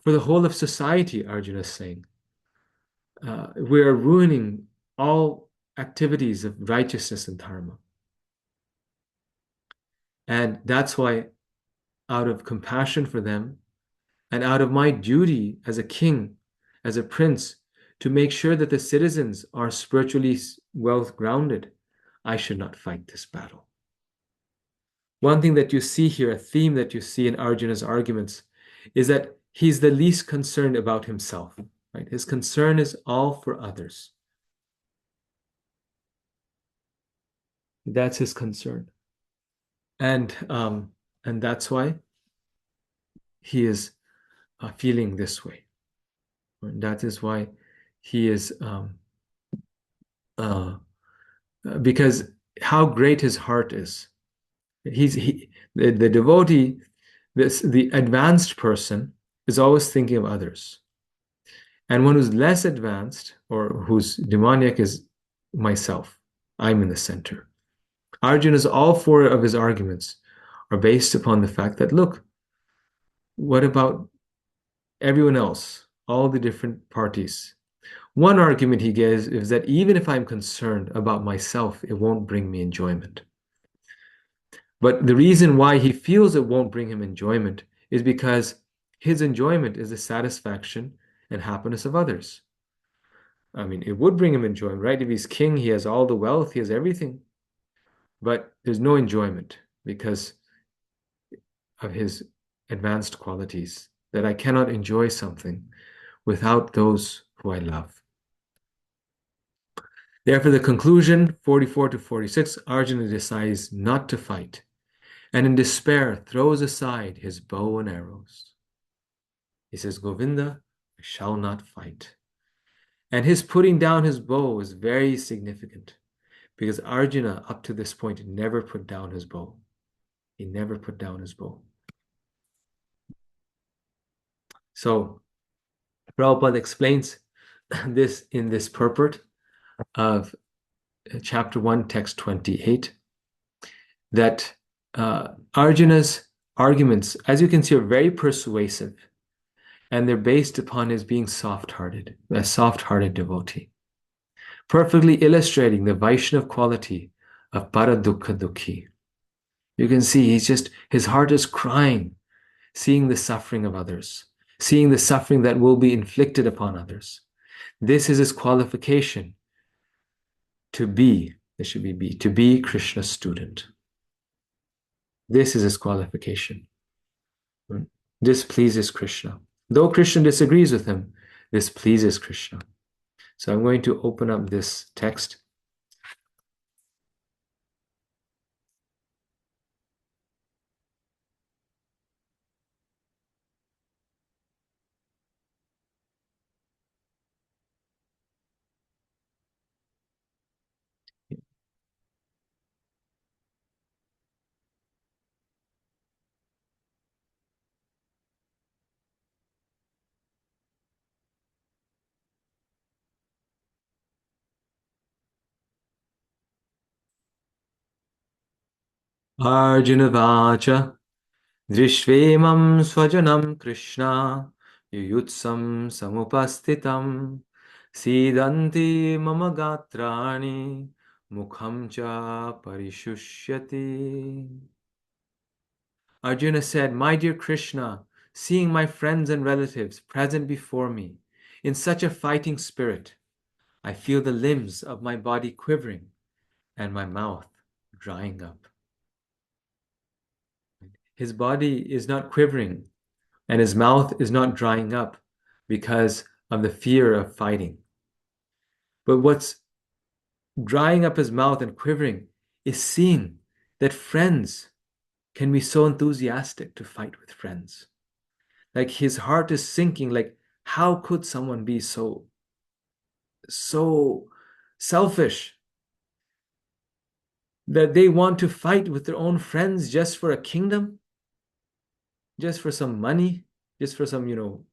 Speaker 1: for the whole of society, Arjuna is saying. We are ruining all activities of righteousness and dharma. And that's why, out of compassion for them, and out of my duty as a king, as a prince, to make sure that the citizens are spiritually well grounded, I should not fight this battle. One thing that you see here, a theme that you see in Arjuna's arguments, is that he's the least concerned about himself. Right? His concern is all for others. That's his concern. And that's why he is feeling this way. And that is why he is, because how great his heart is. The devotee, the advanced person is always thinking of others. And one who's less advanced or who's demoniac is myself. I'm in the center. Arjuna's all four of his arguments are based upon the fact that, look, what about everyone else, all the different parties? One argument he gives is that even if I'm concerned about myself, it won't bring me enjoyment. But the reason why he feels it won't bring him enjoyment is because his enjoyment is the satisfaction and happiness of others. I mean, it would bring him enjoyment, right? If he's king, he has all the wealth, he has everything. But there's no enjoyment because of his advanced qualities, that I cannot enjoy something without those who I love. Therefore, the conclusion, 44 to 46, Arjuna decides not to fight, and in despair throws aside his bow and arrows. He says, Govinda, I shall not fight. And his putting down his bow is very significant because Arjuna, up to this point, never put down his bow. He never put down his bow. So, Prabhupada explains this in this purport of chapter 1, text 28, that Arjuna's arguments, as you can see, are very persuasive, and they're based upon his being soft-hearted, a soft-hearted devotee, perfectly illustrating the Vaishnav quality of Paradukha Dukhi. You can see his heart is crying, seeing the suffering of others, seeing the suffering that will be inflicted upon others. This is his qualification to be, this should be B, to be Krishna's student. This is his qualification. This pleases Krishna. Though Krishna disagrees with him, this pleases Krishna. So I'm going to open up this text Arjuna Vacha Drishvemam Swajanam Krishna Yuyutsam Samupastitam Siddhanti Mama Gatrani Mukham Cha Parishushyati. Arjuna said, "My dear Krishna, seeing my friends and relatives present before me in such a fighting spirit, I feel the limbs of my body quivering and my mouth drying up." His body is not quivering and his mouth is not drying up because of the fear of fighting. But what's drying up his mouth and quivering is seeing that friends can be so enthusiastic to fight with friends. Like his heart is sinking, like, how could someone be so selfish that they want to fight with their own friends just for a kingdom, just for some money, just for some,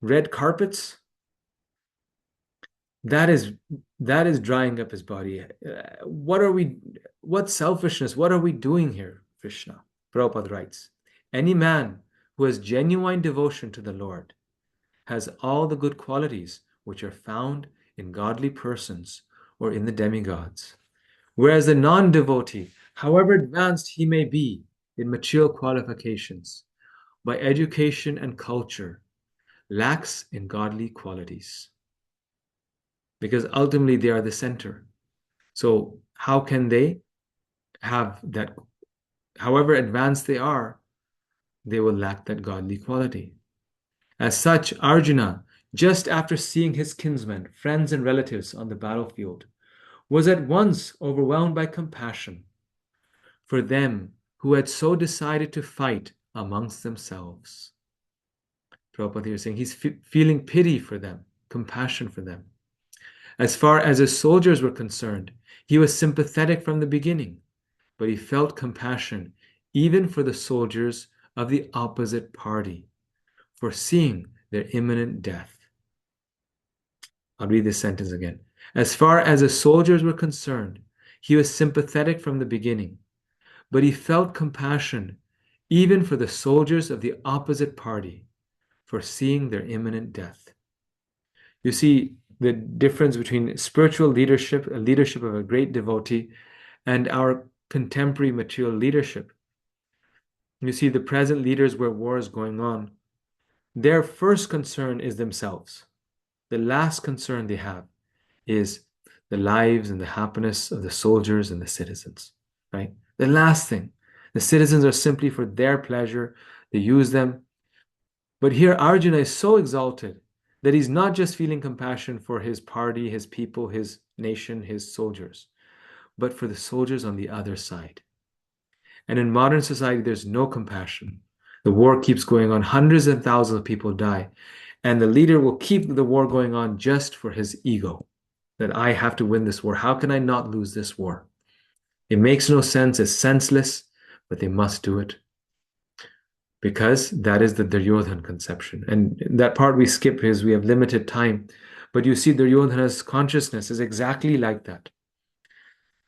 Speaker 1: red carpets? That is drying up his body. What selfishness, what are we doing here, Krishna? Prabhupada writes, any man who has genuine devotion to the Lord has all the good qualities which are found in godly persons or in the demigods. Whereas the non-devotee, however advanced he may be in material qualifications, by education and culture, lacks in godly qualities. Because ultimately they are the center. So how can they have that? However advanced they are, they will lack that godly quality. As such, Arjuna, just after seeing his kinsmen, friends, and relatives on the battlefield, was at once overwhelmed by compassion for them who had so decided to fight amongst themselves. Prabhupada is saying he's feeling pity for them, compassion for them. As far as his soldiers were concerned, he was sympathetic from the beginning, but he felt compassion even for the soldiers of the opposite party, foreseeing their imminent death. I'll read this sentence again. As far as the soldiers were concerned, he was sympathetic from the beginning, but he felt compassion even for the soldiers of the opposite party, foreseeing their imminent death. You see the difference between spiritual leadership, a leadership of a great devotee, and our contemporary material leadership. You see, the present leaders where war is going on, their first concern is themselves. The last concern they have is the lives and the happiness of the soldiers and the citizens, right? The last thing. The citizens are simply for their pleasure. They use them. But here Arjuna is so exalted that he's not just feeling compassion for his party, his people, his nation, his soldiers, but for the soldiers on the other side. And in modern society, there's no compassion. The war keeps going on. Hundreds and thousands of people die. And the leader will keep the war going on just for his ego, that I have to win this war. How can I not lose this war? It makes no sense. It's senseless, but they must do it because that is the Duryodhana conception. And that part we skip because we have limited time. But you see, Duryodhana's consciousness is exactly like that.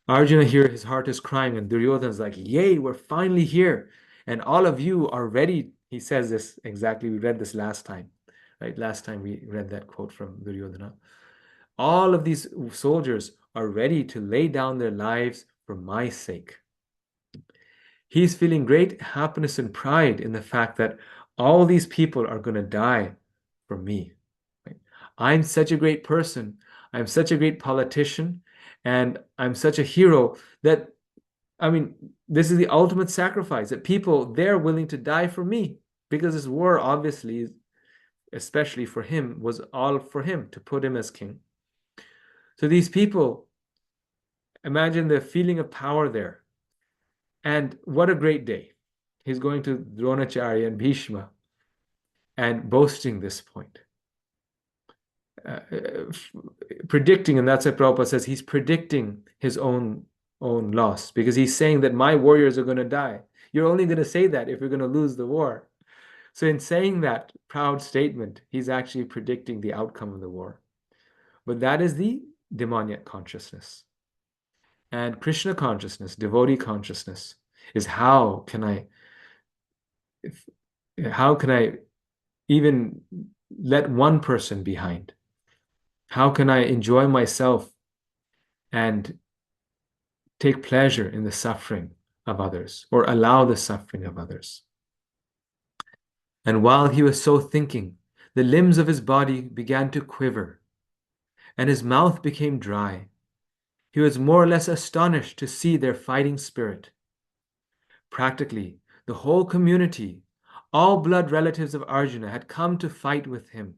Speaker 1: Arjuna here, his heart is crying, and Duryodhana's like, yay, we're finally here. And all of you are ready. He says this exactly. We read this last time, right? Last time we read that quote from Duryodhana. All of these soldiers are ready to lay down their lives for my sake. He's feeling great happiness and pride in the fact that all these people are going to die for me. Right? I'm such a great person. I'm such a great politician. And I'm such a hero that, I mean, this is the ultimate sacrifice that people, they're willing to die for me because this war, obviously, especially for him, was all for him to put him as king. So these people, imagine the feeling of power there. And what a great day. He's going to Dronacharya and Bhishma and boasting this point. Predicting, and that's why Prabhupada says he's predicting his own loss because he's saying that my warriors are going to die. You're only going to say that if you're going to lose the war. So in saying that proud statement, he's actually predicting the outcome of the war. But that is the demoniac consciousness. And Krishna consciousness, devotee consciousness, is how can I even let one person behind? How can I enjoy myself and take pleasure in the suffering of others or allow the suffering of others? And while he was so thinking, the limbs of his body began to quiver, and his mouth became dry. He was more or less astonished to see their fighting spirit. Practically, the whole community, all blood relatives of Arjuna, had come to fight with him.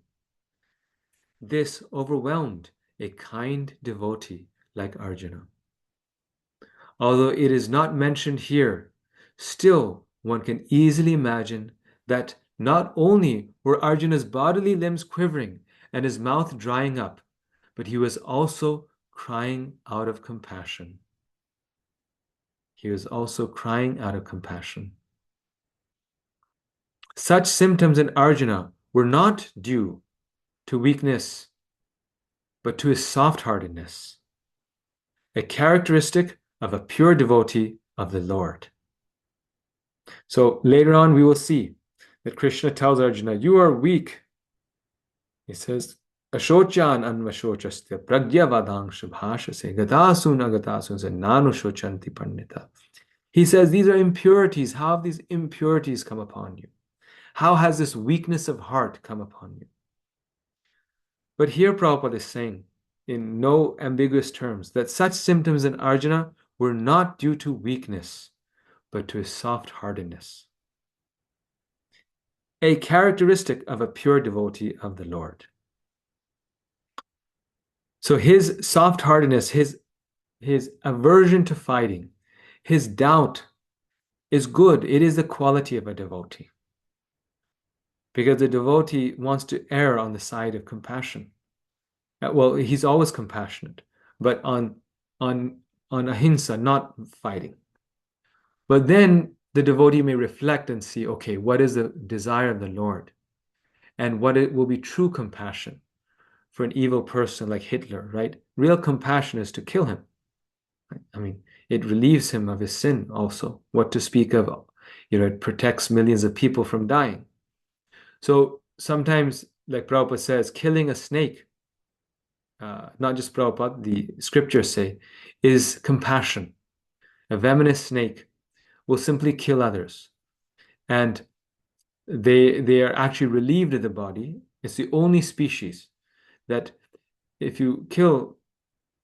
Speaker 1: This overwhelmed a kind devotee like Arjuna. Although it is not mentioned here, still one can easily imagine that not only were Arjuna's bodily limbs quivering and his mouth drying up, but he was also crying out of compassion. He was also crying out of compassion. Such symptoms in Arjuna were not due to weakness, but to his soft-heartedness, a characteristic of a pure devotee of the Lord. So later on, we will see that Krishna tells Arjuna, you are weak. He says, Ashochan anvashochastya pragyavadang shubhashase gatasun agatasun nanu shochanti pandita. He says, these are impurities. How have these impurities come upon you? How has this weakness of heart come upon you? But here Prabhupada is saying, in no ambiguous terms, that such symptoms in Arjuna were not due to weakness, but to his soft-heartedness, a characteristic of a pure devotee of the Lord. So his soft-heartedness, his aversion to fighting, his doubt is good. It is the quality of a devotee. Because the devotee wants to err on the side of compassion. Well, he's always compassionate, but on ahimsa, not fighting. But then the devotee may reflect and see, okay, what is the desire of the Lord? And what it will be true compassion for an evil person like Hitler, right? Real compassion is to kill him. I mean, it relieves him of his sin also. What to speak of, it protects millions of people from dying. So sometimes, like Prabhupada says, killing a snake, not just Prabhupada, the scriptures say, is compassion. A venomous snake will simply kill others. And they are actually relieved of the body. It's the only species that if you kill,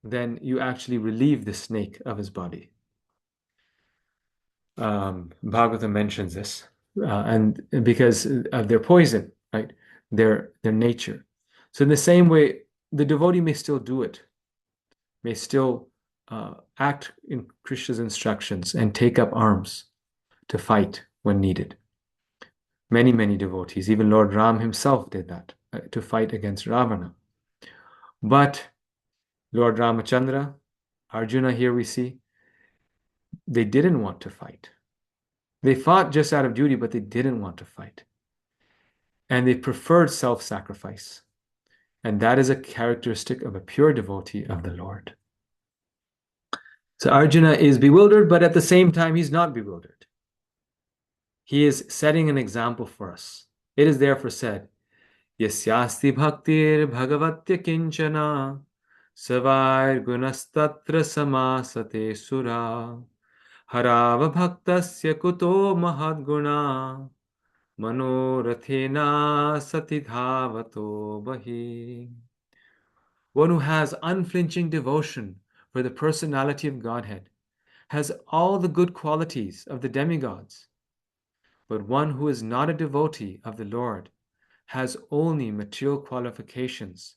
Speaker 1: then you actually relieve the snake of his body. Bhagavatam mentions this, and because of their poison, right? Their nature. So in the same way, the devotee may still do it, may still act in Krishna's instructions and take up arms to fight when needed. Many, many devotees, even Lord Ram himself did that, to fight against Ravana. But Lord Ramachandra, Arjuna here we see, they didn't want to fight. They fought just out of duty, but they didn't want to fight. And they preferred self-sacrifice. And that is a characteristic of a pure devotee of the Lord. So Arjuna is bewildered, but at the same time, he's not bewildered. He is setting an example for us. It is therefore said, Yasyasti bhaktir bhagavatya kinchana savair gunastatra samasate sura harava bhaktasya kuto mahadguna manorathena satidhavato bahi. One who has unflinching devotion for the personality of Godhead has all the good qualities of the demigods. But one who is not a devotee of the Lord has only material qualifications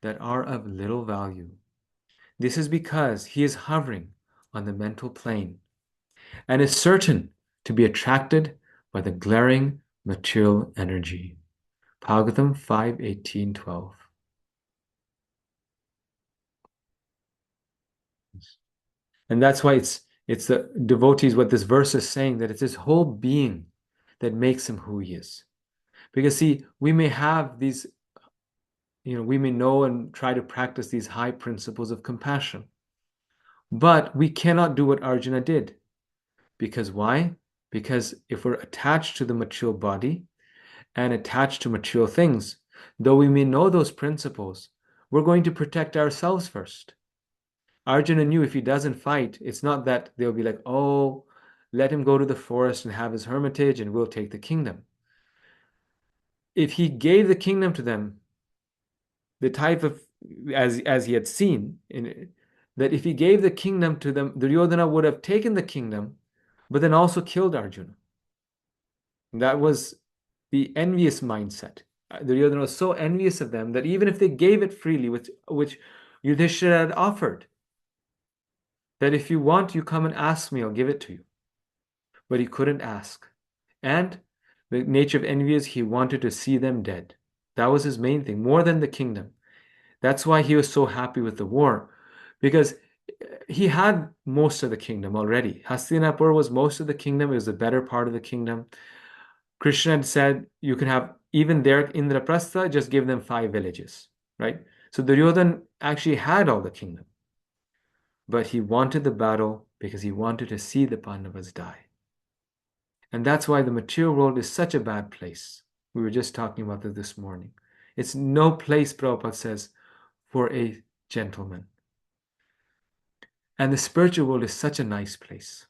Speaker 1: that are of little value. This is because he is hovering on the mental plane and is certain to be attracted by the glaring material energy. Bhagavatam 5:18-12. And that's why it's the devotees, what this verse is saying, that it's his whole being that makes him who he is. Because see, we may have these, we may know and try to practice these high principles of compassion, but we cannot do what Arjuna did, Because why? Because if we're attached to the material body and attached to material things, though we may know those principles, we're going to protect ourselves first. Arjuna knew if he doesn't fight, it's not that they'll be like, oh, let him go to the forest and have his hermitage and we'll take the kingdom. If he gave the kingdom to them, the type of, as he had seen, that if he gave the kingdom to them, Duryodhana would have taken the kingdom, but then also killed Arjuna. That was the envious mindset. Duryodhana was so envious of them that even if they gave it freely, which Yudhishthira had offered, that if you want, you come and ask me, I'll give it to you. But he couldn't ask. And the nature of envy is he wanted to see them dead. That was his main thing, more than the kingdom. That's why he was so happy with the war, because he had most of the kingdom already. Hastinapur was most of the kingdom. It was the better part of the kingdom. Krishna had said, you can have, even there, Indraprastha, just give them 5 villages, right? So Duryodhana actually had all the kingdom. But he wanted the battle because he wanted to see the Pandavas die. And that's why the material world is such a bad place. We were just talking about this morning. It's no place, Prabhupada says, for a gentleman. And the spiritual world is such a nice place.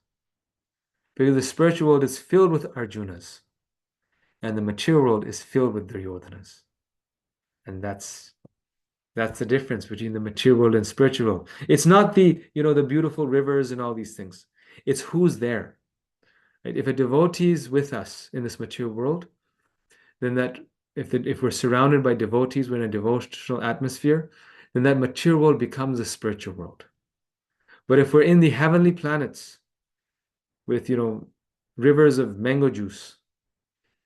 Speaker 1: Because the spiritual world is filled with Arjunas. And the material world is filled with Duryodhanas. And that's the difference between the material world and spiritual world. It's not the beautiful rivers and all these things. It's who's there. Right? If a devotee is with us in this material world, then that if we're surrounded by devotees, we're in a devotional atmosphere, then that material world becomes a spiritual world. But if we're in the heavenly planets with rivers of mango juice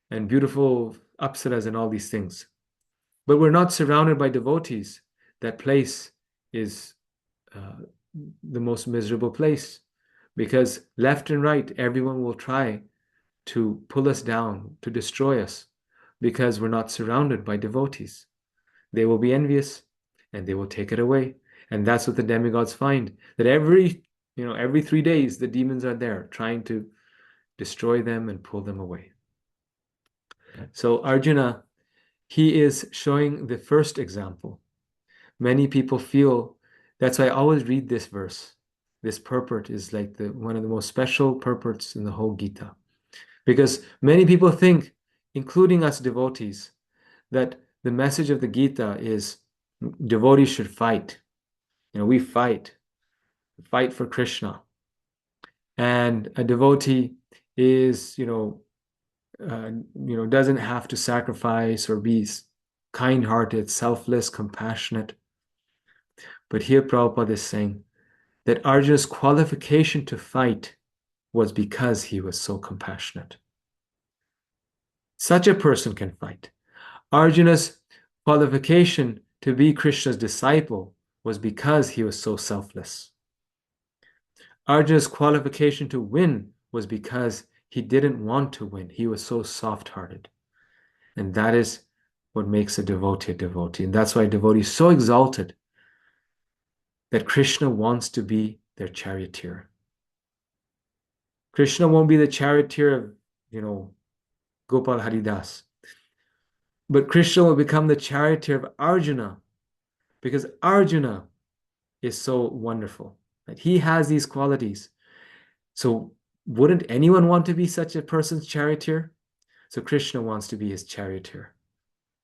Speaker 1: and beautiful apsaras and all these things, but we're not surrounded by devotees, that place is the most miserable place, because left and right, everyone will try to pull us down, to destroy us, because we're not surrounded by devotees. They will be envious and they will take it away. And that's what the demigods find, that every 3 days, the demons are there trying to destroy them and pull them away. So Arjuna, he is showing the first example. Many people feel, that's why I always read this verse. This purport is like one of the most special purports in the whole Gita. Because many people think, including us devotees, that the message of the Gita is devotees should fight. We fight for Krishna. And a devotee is, doesn't have to sacrifice or be kind-hearted, selfless, compassionate. But here Prabhupada is saying that Arjuna's qualification to fight was because he was so compassionate. Such a person can fight. Arjuna's qualification to be Krishna's disciple was because he was so selfless. Arjuna's qualification to win was because he didn't want to win. He was so soft-hearted. And that is what makes a devotee a devotee. And that's why a devotee is so exalted that Krishna wants to be their charioteer. Krishna won't be the charioteer of, Gopal Haridas. But Krishna will become the charioteer of Arjuna, because Arjuna is so wonderful. Right? He has these qualities. So wouldn't anyone want to be such a person's charioteer? So Krishna wants to be his charioteer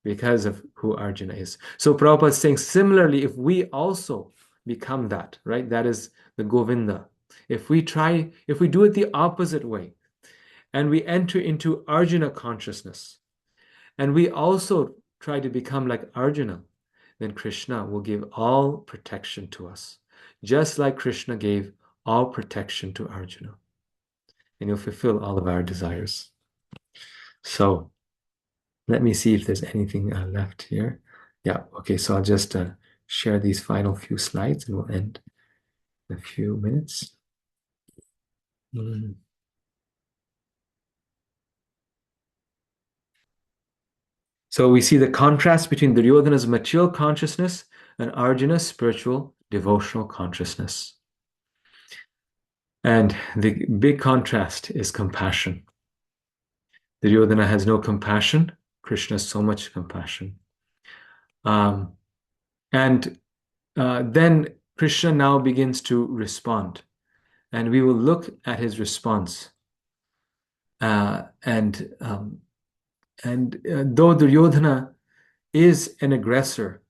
Speaker 1: because of who Arjuna is. So Prabhupada is saying, similarly, if we also become that, right? That is the Govinda. If we do it the opposite way, and we enter into Arjuna consciousness, and we also try to become like Arjuna, then Krishna will give all protection to us, just like Krishna gave all protection to Arjuna. And he'll fulfill all of our desires. So let me see if there's anything left here. Yeah, okay, so I'll just share these final few slides and we'll end in a few minutes. So we see the contrast between Duryodhana's material consciousness and Arjuna's spiritual devotional consciousness. And the big contrast is compassion. Duryodhana has no compassion. Krishna has so much compassion. Um, and then Krishna now begins to respond. And we will look at his response. Uh, and um, though Duryodhana is an aggressor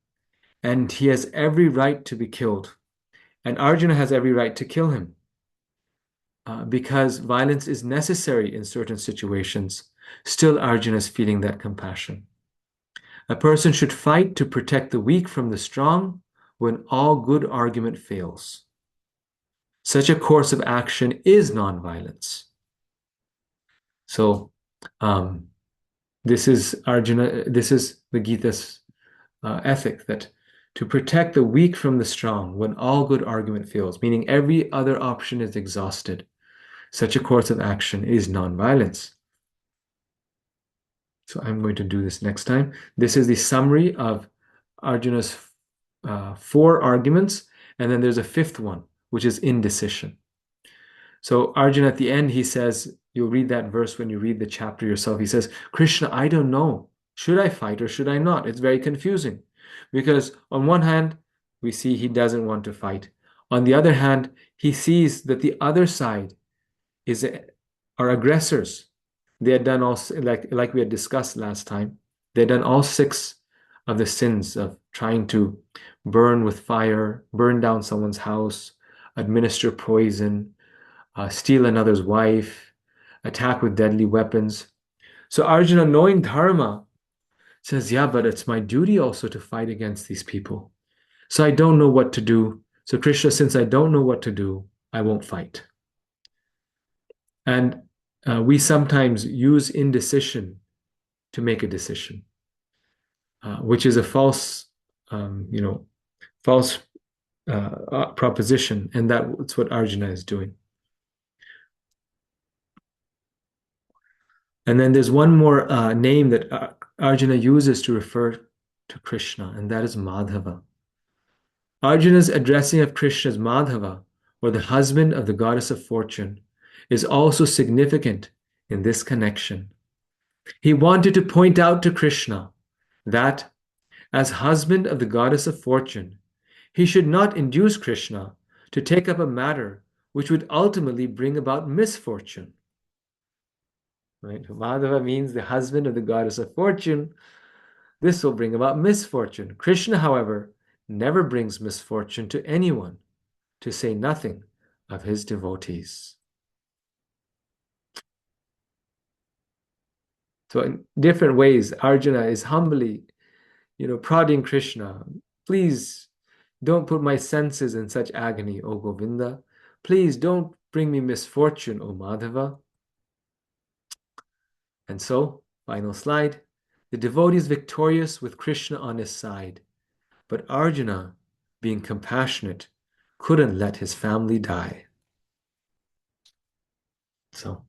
Speaker 1: and he has every right to be killed, and Arjuna has every right to kill him because violence is necessary in certain situations, still Arjuna is feeling that compassion. A person should fight to protect the weak from the strong when all good argument fails. Such a course of action is nonviolence. So, um, this is Arjuna, this is the Gita's ethic that to protect the weak from the strong when all good argument fails, meaning every other option is exhausted, such a course of action is nonviolence. So I'm going to do this next time. This is the summary of Arjuna's 4 arguments, and then there's a 5th one, which is indecision. So Arjuna at the end, he says, you'll read that verse when you read the chapter yourself. He says, Krishna, I don't know. Should I fight or should I not? It's very confusing. Because on one hand, we see he doesn't want to fight. On the other hand, he sees that the other side are aggressors. They had done all, like we had discussed last time, they had done all 6 of the sins of trying to burn with fire, burn down someone's house, administer poison, steal another's wife, attack with deadly weapons. So Arjuna, knowing dharma, says, yeah, but it's my duty also to fight against these people. So I don't know what to do. So Krishna, since I don't know what to do, I won't fight. And we sometimes use indecision to make a decision, which is a false, false proposition. And that's what Arjuna is doing. And then there's one more name that Arjuna uses to refer to Krishna, and that is Madhava. Arjuna's addressing of Krishna as Madhava, or the husband of the goddess of fortune, is also significant in this connection. He wanted to point out to Krishna that, as husband of the goddess of fortune, he should not induce Krishna to take up a matter which would ultimately bring about misfortune. Right? Madhava means the husband of the goddess of fortune. This will bring about misfortune. Krishna, however, never brings misfortune to anyone, to say nothing of his devotees. So in different ways, Arjuna is humbly, prodding Krishna. Please don't put my senses in such agony, O Govinda. Please don't bring me misfortune, O Madhava. And so, final slide, the devotee is victorious with Krishna on his side, but Arjuna, being compassionate, couldn't let his family die. So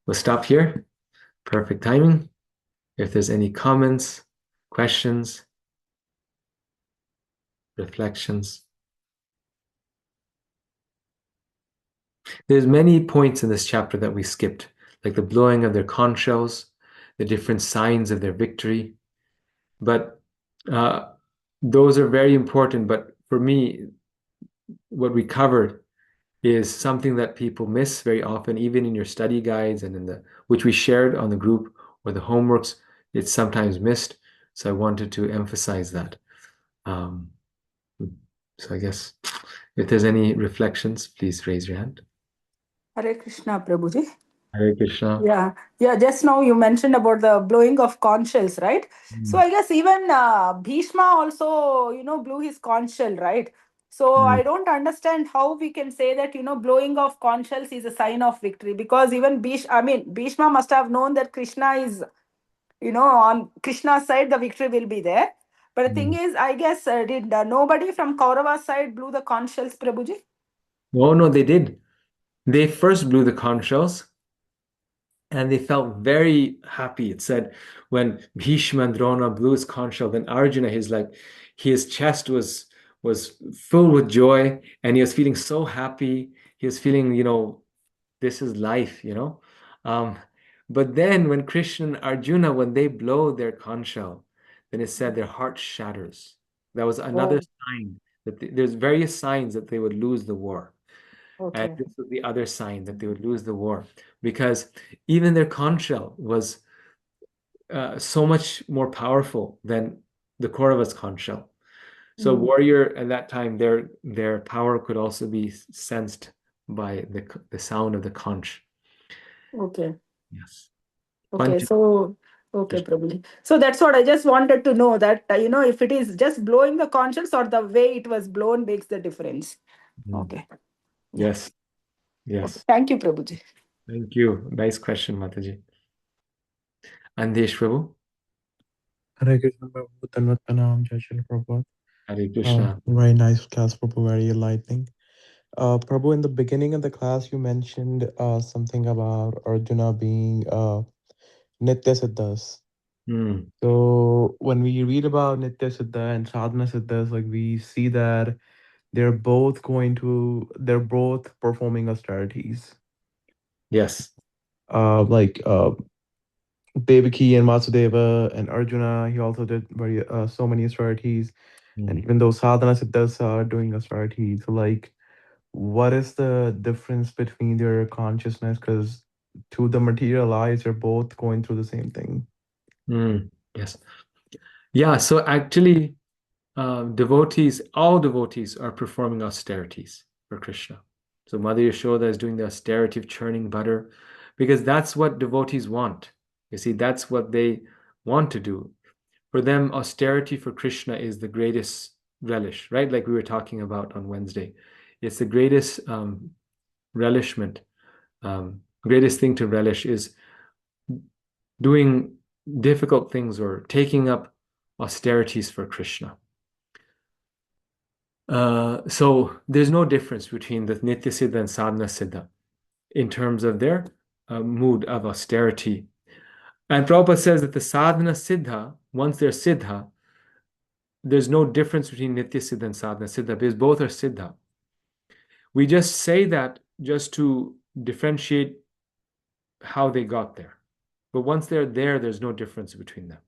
Speaker 1: we'll stop here. Perfect timing. If there's any comments, questions, reflections. There's many points in this chapter that we skipped, like the blowing of their conch shells, the different signs of their victory. But those are very important. But for me, what we covered is something that people miss very often, even in your study guides and which we shared on the group or the homeworks, it's sometimes missed. So I wanted to emphasize that. So I guess if there's any reflections, please raise your hand.
Speaker 2: Hare Krishna, Prabhuji.
Speaker 1: Hare Krishna.
Speaker 2: Yeah. Just now you mentioned about the blowing of conch shells, right? So I guess even Bhishma also, blew his conch shell, right? So I don't understand how we can say that, blowing of conch shells is a sign of victory, because even Bhishma must have known that Krishna is, on Krishna's side, the victory will be there. But the thing is, I guess, did nobody from Kaurava's side blew the conch shells, Prabhuji?
Speaker 1: Oh, no, they did. They first blew the conch shells and they felt very happy. It said when Bhishma and Drona blew his conch shell, then Arjuna, his chest was full with joy and he was feeling so happy. He was feeling, this is life, Um, but then when Krishna and Arjuna, when they blow their conch shell, then it said their heart shatters. That was another
Speaker 2: Oh,
Speaker 1: sign that there's various signs that they would lose the war. And
Speaker 2: okay.
Speaker 1: this was the other sign that they would lose the war because even their conch shell was so much more powerful than the Kaurava's conch shell. So
Speaker 2: Mm,
Speaker 1: warrior at that time, their power could also be sensed by the sound of the conch.
Speaker 2: okay.
Speaker 1: Yes.
Speaker 2: Okay.
Speaker 1: Panch.
Speaker 2: So, okay, Prabhuji. So that's what I just wanted to know that, if it is just blowing the conscience or the way it was blown makes the difference.
Speaker 1: Mm.
Speaker 2: Okay. Yeah.
Speaker 1: Yes.
Speaker 2: Okay.
Speaker 1: Yes.
Speaker 2: Thank you, Prabhuji.
Speaker 1: Thank you. Nice question, Mataji. Andesh Prabhu.
Speaker 3: Hare Krishna Prabhu, Tanvat Pranam, Jai Shri Prabhupada.
Speaker 1: Hare Krishna.
Speaker 3: Very nice class, Prabhu, very enlightening. Prabhu, in the beginning of the class, you mentioned something about Arjuna being Nitya Siddhas.
Speaker 1: Mm.
Speaker 3: So when we read about Nitya Siddha and Sadhana Siddhas, like we see that they're both performing austerities.
Speaker 1: Yes.
Speaker 3: Like Devaki and Vasudeva and Arjuna, he also did so many austerities. And
Speaker 1: Mm.
Speaker 3: even though sadhana siddhas are doing austerities, so like, what is the difference between their consciousness? Because to the material eyes, they're both going through the same thing.
Speaker 1: Mm. Yes. Yeah. So actually, all devotees are performing austerities for Krishna. So Mother Yashoda is doing the austerity of churning butter because that's what devotees want. You see, that's what they want to do. For them, austerity for Krishna is the greatest relish, right? Like we were talking about on Wednesday. It's the greatest relishment, greatest thing to relish is doing difficult things or taking up austerities for Krishna. So there's no difference between the Nitya Siddha and Sadhana Siddha in terms of their mood of austerity. And Prabhupada says that the Sadhana Siddha, once they're Siddha, there's no difference between Nitya Siddha and Sadhana Siddha because both are Siddha. We just say that just to differentiate how they got there. But once they're there, there's no difference between them.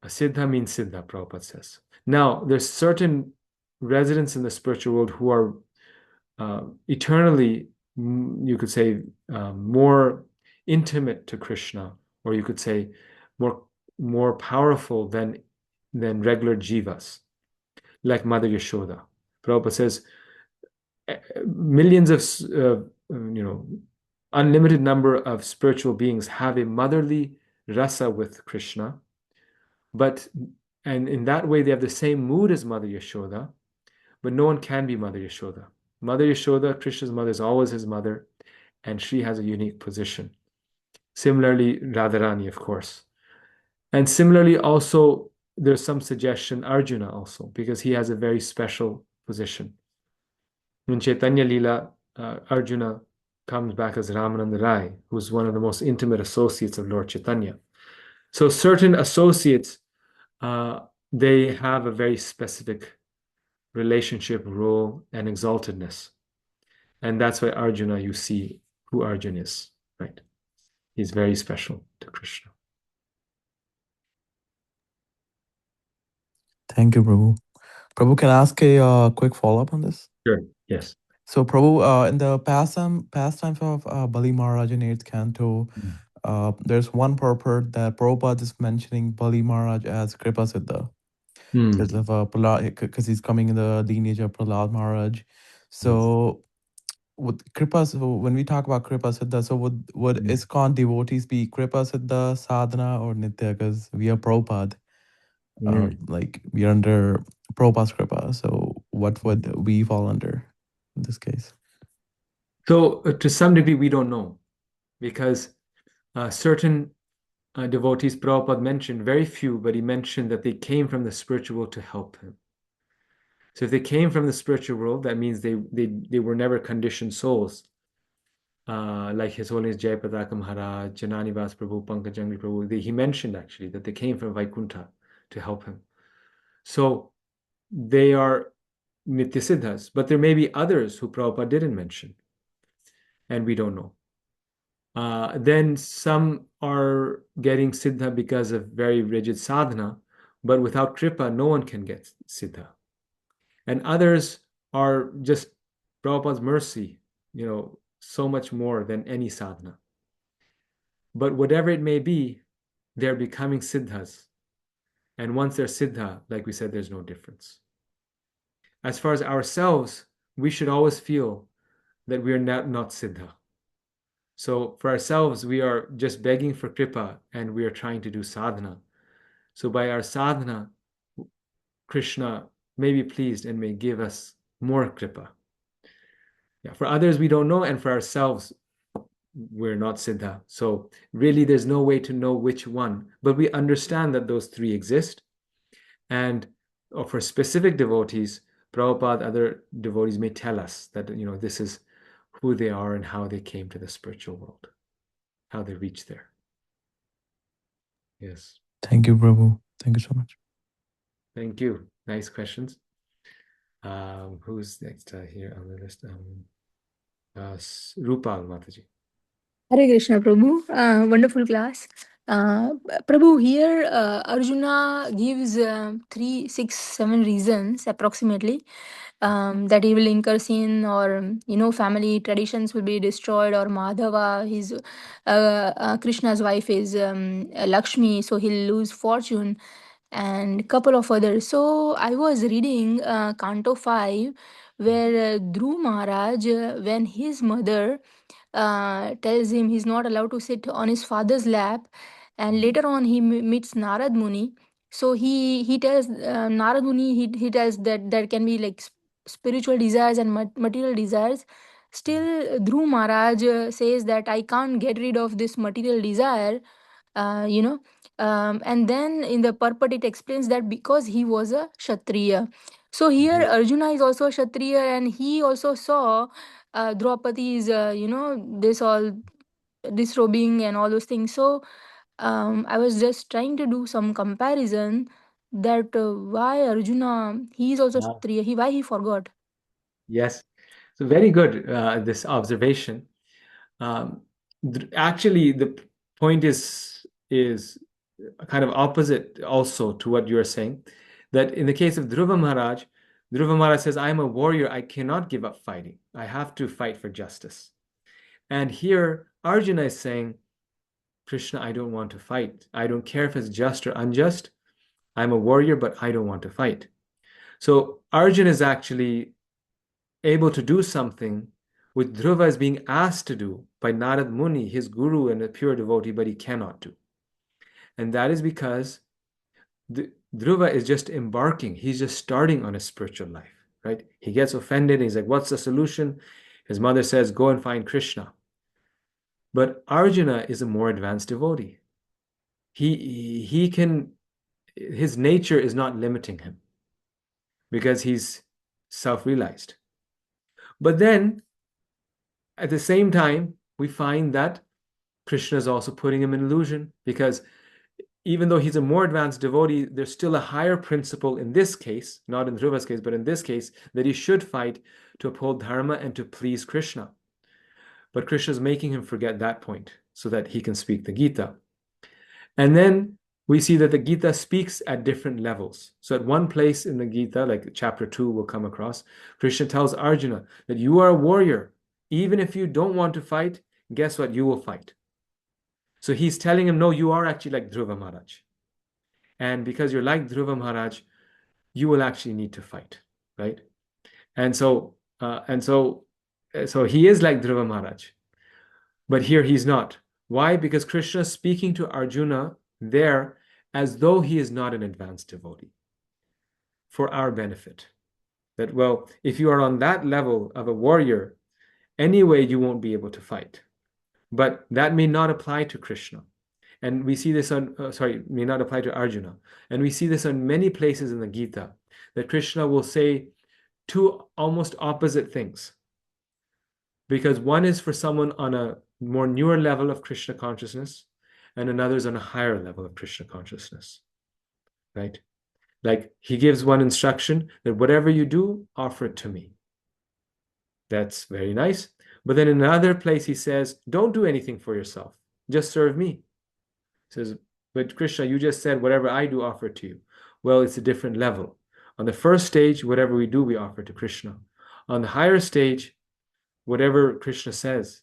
Speaker 1: A Siddha means Siddha, Prabhupada says. Now, there's certain residents in the spiritual world who are eternally, you could say, more intimate to Krishna, or you could say more powerful than regular jivas, like Mother Yashoda. Prabhupada says millions of unlimited number of spiritual beings have a motherly rasa with Krishna, and in that way they have the same mood as Mother Yashoda, but no one can be Mother Yashoda. Mother Yashoda, Krishna's mother, is always his mother, and she has a unique position. Similarly, Radharani, of course. And similarly, also, there's some suggestion Arjuna also, because he has a very special position. In Chaitanya Leela, Arjuna comes back as Ramananda Rai, who's one of the most intimate associates of Lord Chaitanya. So certain associates, uh, they have a very specific relationship, role, and exaltedness. And that's why Arjuna, you see who Arjuna is, right? He's very special to Krishna.
Speaker 3: Thank you, Prabhu. Prabhu, can I ask a quick follow-up on this?
Speaker 1: Sure. Yes.
Speaker 3: So, Prabhu, in the pastimes of Bali Maharaj in 8th canto, there's one purport that Prabhupada is mentioning Bali Maharaj as Kripa Siddha.
Speaker 1: Mm.
Speaker 3: Because of because he's coming in the lineage of Prahlad Maharaj.
Speaker 1: Yes.
Speaker 3: So with Kripa, so when we talk about Kripa Siddha, so would
Speaker 1: Mm.
Speaker 3: ISKCON devotees be Kripa Siddha, Sadhana, or Nitya? Because we are Prabhupada,
Speaker 1: Mm.
Speaker 3: like we are under Prabhupada's Kripa. So what would we fall under in this case?
Speaker 1: So, to some degree, we don't know because certain devotees, Prabhupada mentioned, very few, but he mentioned that they came from the spiritual world to help him. So, if they came from the spiritual world, that means they were never conditioned souls, like His Holiness Jayapadaka Maharaj, Janani Vas Prabhu, Pankajangli Prabhu. He mentioned actually that they came from Vaikuntha to help him. So, they are Nityasiddhas, but there may be others who Prabhupada didn't mention, and we don't know. Then some are getting siddha because of very rigid sadhana, but without kripa, no one can get siddha. And others are just Prabhupada's mercy, so much more than any sadhana. But whatever it may be, they're becoming siddhas. And once they're siddha, like we said, there's no difference. As far as ourselves, we should always feel that we are not siddha. So for ourselves, we are just begging for kripa and we are trying to do sadhana. So by our sadhana, Krishna may be pleased and may give us more kripa. Yeah, for others, we don't know, and for ourselves, we're not siddha. So really, there's no way to know which one, but we understand that those three exist. And for specific devotees, Prabhupada, other devotees may tell us that, this is who they are and how they came to the spiritual world, how they reached there. Yes.
Speaker 3: Thank you, Prabhu. Thank you so much.
Speaker 1: Thank you. Nice questions. Who's next here on the list? Rupal Mataji.
Speaker 4: Hare Krishna, Prabhu. Wonderful class. Prabhu, here Arjuna gives 3, 6, 7 reasons approximately that he will incur sin, or family traditions will be destroyed, or Madhava, his Krishna's wife is Lakshmi, so he'll lose fortune, and couple of others. So I was reading Canto 5, where Dhruv Maharaj, when his mother tells him he's not allowed to sit on his father's lap, and later on he meets Narad Muni. So he tells Narad Muni, he tells that there can be like spiritual desires and material desires. Still, Dhruv Maharaj says that I can't get rid of this material desire, uh, you know. And then in the purport, it explains that because he was a Kshatriya. So here Arjuna is also a Kshatriya, and he also saw Draupadi's, this all disrobing and all those things. So I was just trying to do some comparison that why Arjuna, he is also
Speaker 1: Wow.
Speaker 4: Kshatriya, why he forgot.
Speaker 1: Yes. So very good, this observation. Actually, the point is kind of opposite also to what you're saying. That in the case of Dhruva Maharaj says, I am a warrior, I cannot give up fighting. I have to fight for justice. And here, Arjuna is saying, Krishna, I don't want to fight. I don't care if it's just or unjust. I'm a warrior, but I don't want to fight. So Arjuna is actually able to do something which Dhruva is being asked to do by Narad Muni, his guru and a pure devotee, but he cannot do. And that is because Dhruva is just embarking. He's just starting on a spiritual life, right? He gets offended. He's like, what's the solution? His mother says, go and find Krishna. But Arjuna is a more advanced devotee. He can, his nature is not limiting him because he's self-realized. But then, at the same time, we find that Krishna is also putting him in illusion, because even though he's a more advanced devotee, there's still a higher principle in this case, not in Dhruva's case, but in this case, that he should fight to uphold dharma and to please Krishna. But Krishna is making him forget that point so that he can speak the Gita. And then we see that the Gita speaks at different levels. So at one place in the Gita, like chapter 2 we'll come across, Krishna tells Arjuna that you are a warrior. Even if you don't want to fight, guess what? You will fight. So he's telling him, no, you are actually like Dhruva Maharaj. And because you're like Dhruva Maharaj, you will actually need to fight, right? And so he is like Dhruva Maharaj. But here he's not. Why? Because Krishna is speaking to Arjuna there as though he is not an advanced devotee, for our benefit. That, well, if you are on that level of a warrior, anyway, you won't be able to fight. But that may not apply to Krishna. And we see this may not apply to Arjuna. And we see this on many places in the Gita, that Krishna will say two almost opposite things. Because one is for someone on a more newer level of Krishna consciousness, and another is on a higher level of Krishna consciousness, right? Like he gives one instruction that whatever you do, offer it to me. That's very nice. But then in another place, he says, don't do anything for yourself. Just serve me. He says, but Krishna, you just said, whatever I do, offer it to you. Well, it's a different level. On the first stage, whatever we do, we offer to Krishna. On the higher stage, whatever Krishna says,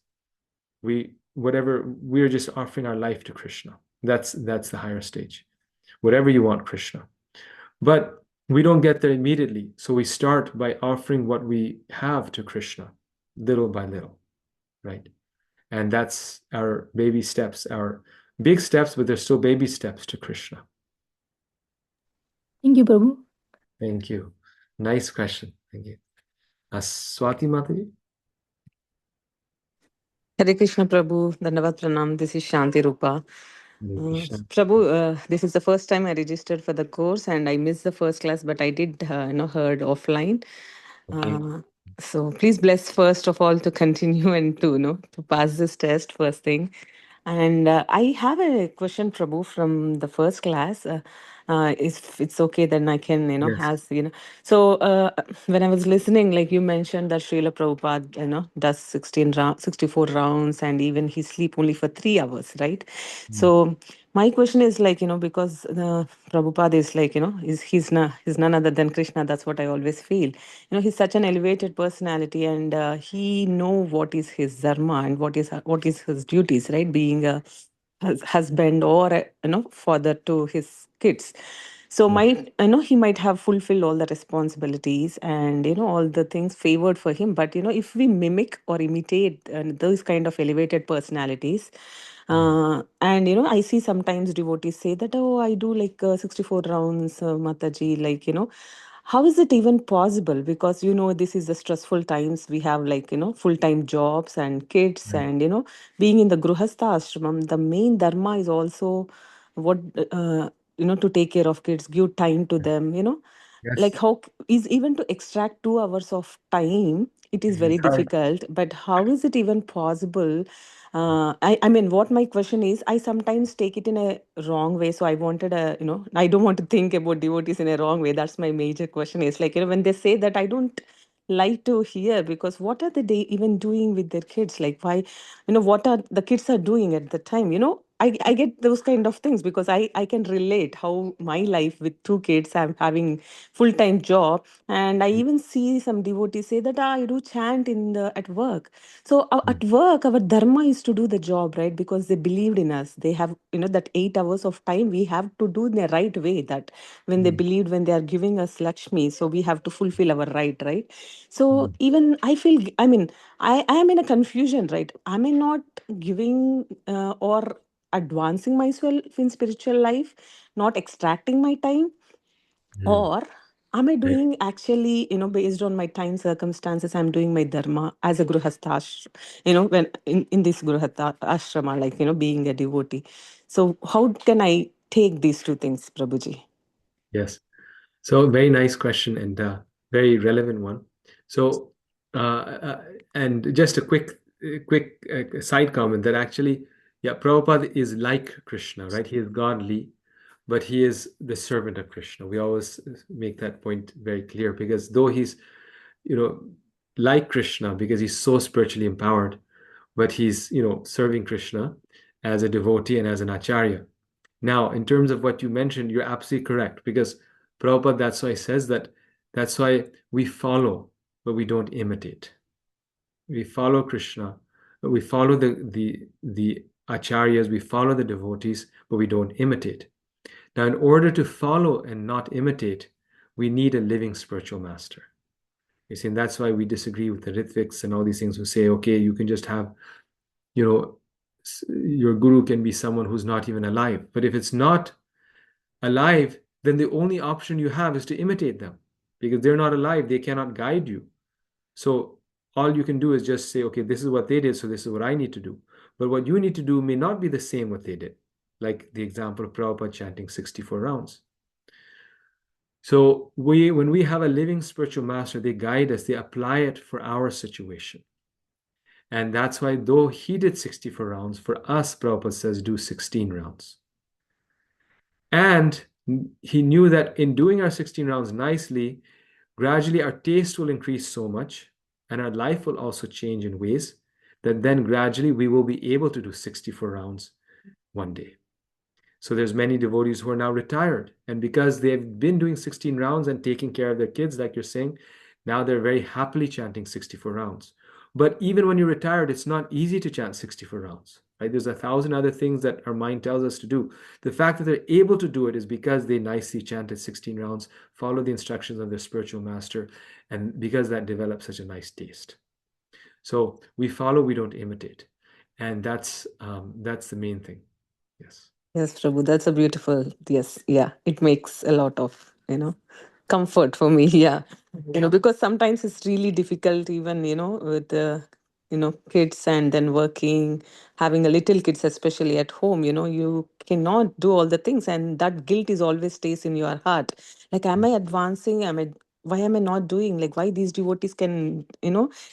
Speaker 1: we're just offering our life to Krishna. That's the higher stage. Whatever you want, Krishna. But we don't get there immediately. So we start by offering what we have to Krishna, little by little, right? And that's our baby steps, our big steps, but they're still baby steps to Krishna.
Speaker 4: Thank you, Prabhu.
Speaker 1: Thank you. Nice question. Thank you. Swati Mataji?
Speaker 5: Hare Krishna Prabhu, Dandavat Pranam. This is Shanti Rupa. Prabhu, this is the first time I registered for the course, and I missed the first class, but I did, heard offline.
Speaker 1: Okay.
Speaker 5: So please bless first of all to continue and to to pass this test first thing. And I have a question, Prabhu, from the first class. If it's okay, then I can
Speaker 1: Yes.
Speaker 5: ask So when I was listening, like you mentioned that Srila Prabhupada does 64 rounds, and even he sleep only for 3 hours, right? So my question is like because Prabhupada is like he's none other than Krishna. That's what I always feel. He's such an elevated personality, and he know what is his dharma and what is his duties, right? Being a husband or a, father to his kids. So might he might have fulfilled all the responsibilities and all the things favored for him. But if we mimic or imitate those kind of elevated personalities, and I see sometimes devotees say that, oh, I do like 64 rounds, Mataji, like how is it even possible? Because this is the stressful times. We have like full-time jobs and kids, and being in the Gruhastha ashramam, the main dharma is also what to take care of kids, give time to them. Like
Speaker 1: Yes.
Speaker 5: how is even to extract 2 hours of time, it is very
Speaker 1: Correct.
Speaker 5: difficult. But how is it even possible? I mean, what my question is, I sometimes take it in a wrong way. So I wanted I don't want to think about devotees in a wrong way. That's my major question. Is like, when they say that, I don't like to hear, because what are they even doing with their kids? Like, why, what are the kids are doing at the time? I get those kind of things because I can relate how my life with 2 kids, I'm having full-time job, and I even see some devotees say that, I do chant in the at work. So at work, our dharma is to do the job, right? Because they believed in us. They have, that 8 hours of time we have to do in the right way. That when they believed, when they are giving us Lakshmi, so we have to fulfill our right? So even I feel, I mean, I am in a confusion, right? Am I not giving or advancing myself in spiritual life, not extracting my time? Or am I
Speaker 1: Right.
Speaker 5: doing actually, based on my time circumstances, I'm doing my dharma as a gruhastash, when in this gruhastha ashrama, like, being a devotee. So how can I take these two things, Prabhuji?
Speaker 1: Yes. So very nice question and very relevant one. So and just a quick side comment that actually, yeah, Prabhupada is like Krishna, right? He is godly, but he is the servant of Krishna. We always make that point very clear because though he's, you know, like Krishna because he's so spiritually empowered, but he's, serving Krishna as a devotee and as an acharya. Now, in terms of what you mentioned, you're absolutely correct because Prabhupada, that's why he says that's why we follow, but we don't imitate. We follow Krishna, but we follow the acharyas, we follow the devotees, but we don't imitate. Now, in order to follow and not imitate, we need a living spiritual master. You see, and that's why we disagree with the Ritviks and all these things who say, okay, you can just have, you know, your guru can be someone who's not even alive. But if it's not alive, then the only option you have is to imitate them because they're not alive. They cannot guide you. So all you can do is just say, okay, this is what they did, so this is what I need to do. But what you need to do may not be the same what they did, like the example of Prabhupada chanting 64 rounds. So when we have a living spiritual master, they guide us, they apply it for our situation. And that's why though he did 64 rounds, for us, Prabhupada says do 16 rounds. And he knew that in doing our 16 rounds nicely, gradually our taste will increase so much and our life will also change in ways that then gradually we will be able to do 64 rounds one day. So there's many devotees who are now retired, and because they've been doing 16 rounds and taking care of their kids, like you're saying, now they're very happily chanting 64 rounds. But even when you're retired, it's not easy to chant 64 rounds, right? There's 1,000 other things that our mind tells us to do. The fact that they're able to do it is because they nicely chanted 16 rounds, follow the instructions of their spiritual master, and because that develops such a nice taste. So we follow, we don't imitate, and that's the main thing. Yes.
Speaker 5: Yes, Prabhu, that's a beautiful, yes, yeah. It makes a lot of, comfort for me, yeah. Because sometimes it's really difficult, even, with the, kids and then working, having a little kids, especially at home, you cannot do all the things. And that guilt is always stays in your heart. Like, am I advancing? Why am I not doing? Like, why these devotees can,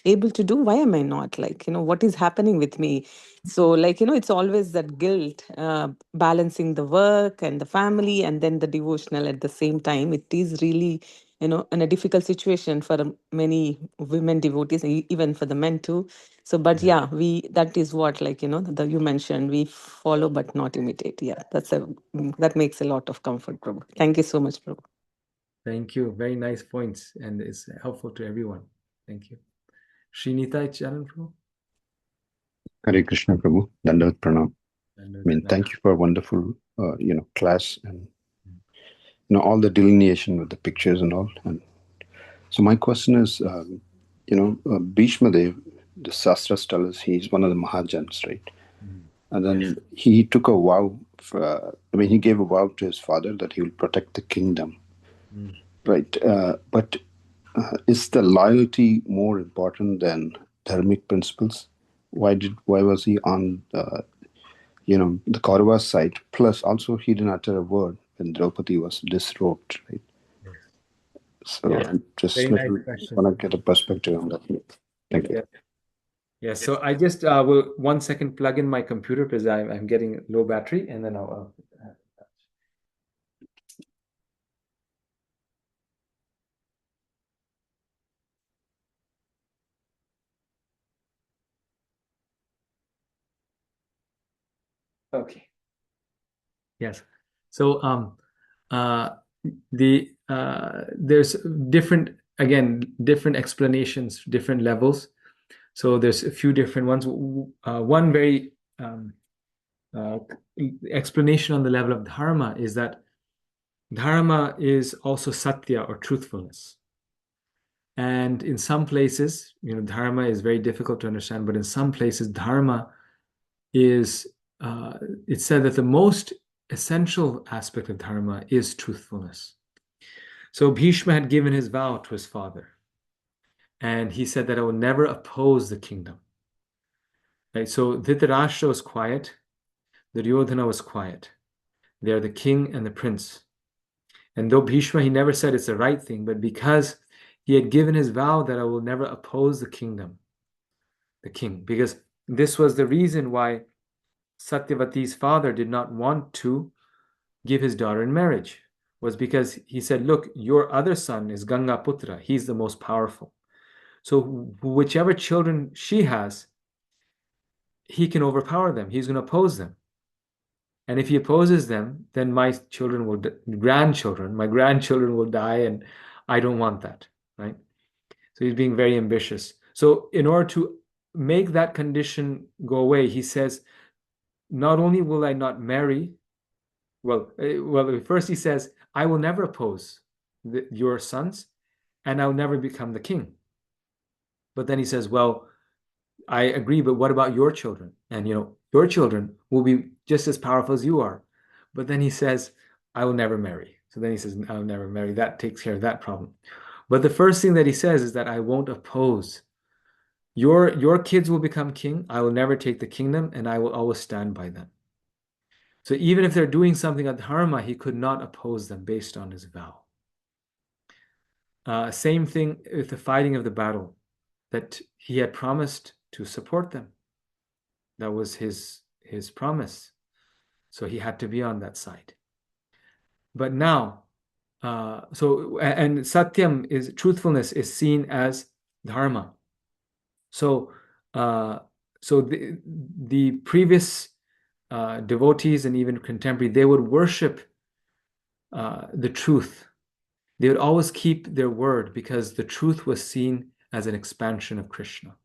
Speaker 5: able to do? Why am I not? Like, what is happening with me? So, like, it's always that guilt, balancing the work and the family and then the devotional at the same time. It is really, in a difficult situation for many women devotees, even for the men too. So, but yeah, that is what, like, you mentioned, we follow but not imitate. Yeah, that makes a lot of comfort, Prabhu. Thank you so much, Prabhu.
Speaker 1: Thank you. Very nice points, and it's helpful to everyone. Thank you. Srinita Charan Prabhu.
Speaker 6: Hare Krishna Prabhu, Dandavat Pranam. Thank you for a wonderful, class and, all the delineation with the pictures and all. And so my question is, Bhishma Dev, the Shastras tell us he's one of the Mahajans, right? And then he took a vow, he gave a vow to his father that he will protect the kingdom, right? But is the loyalty more important than dharmic principles? Why was he on the Kaurava's side? Plus, also he didn't utter a word when Draupadi was disrobed, right? So I just
Speaker 1: Very nice question.
Speaker 6: want to get a perspective on that. Thank you.
Speaker 1: Yeah. So I just will 1 second plug in my computer because I'm getting low battery, and then I'll. Okay. Yes. So there's different explanations, different levels. So there's a few different ones. One very explanation on the level of dharma is that dharma is also satya or truthfulness. And in some places, dharma is very difficult to understand, but in some places, dharma is, it's said that the most essential aspect of dharma is truthfulness. So Bhishma had given his vow to his father, and he said that I will never oppose the kingdom. Right? So Dhritarashtra was quiet, Duryodhana was quiet. They are the king and the prince. And though Bhishma, he never said it's the right thing, but because he had given his vow that I will never oppose the kingdom, the king, because this was the reason why Satyavati's father did not want to give his daughter in marriage, was because he said, look, your other son is Ganga Putra. He's the most powerful. So whichever children she has, he can overpower them. He's going to oppose them. And if he opposes them, then my grandchildren will die, and I don't want that, right? So he's being very ambitious. So in order to make that condition go away, he says, not only will I not marry, well, first he says, I will never oppose your sons, and I'll never become the king. But then he says, well, I agree, but what about your children? And your children will be just as powerful as you are. But then he says, I will never marry. So then he says, I'll never marry. That takes care of that problem. But the first thing that he says is that I won't oppose. Your kids will become king. I will never take the kingdom, and I will always stand by them. So even if they're doing something adharma, he could not oppose them based on his vow. Same thing with the fighting of the battle, that he had promised to support them. That was his promise. So he had to be on that side. But now, and Satyam is truthfulness is seen as dharma. So, the previous devotees and even contemporary, they would worship the truth. They would always keep their word because the truth was seen as an expansion of Krishna.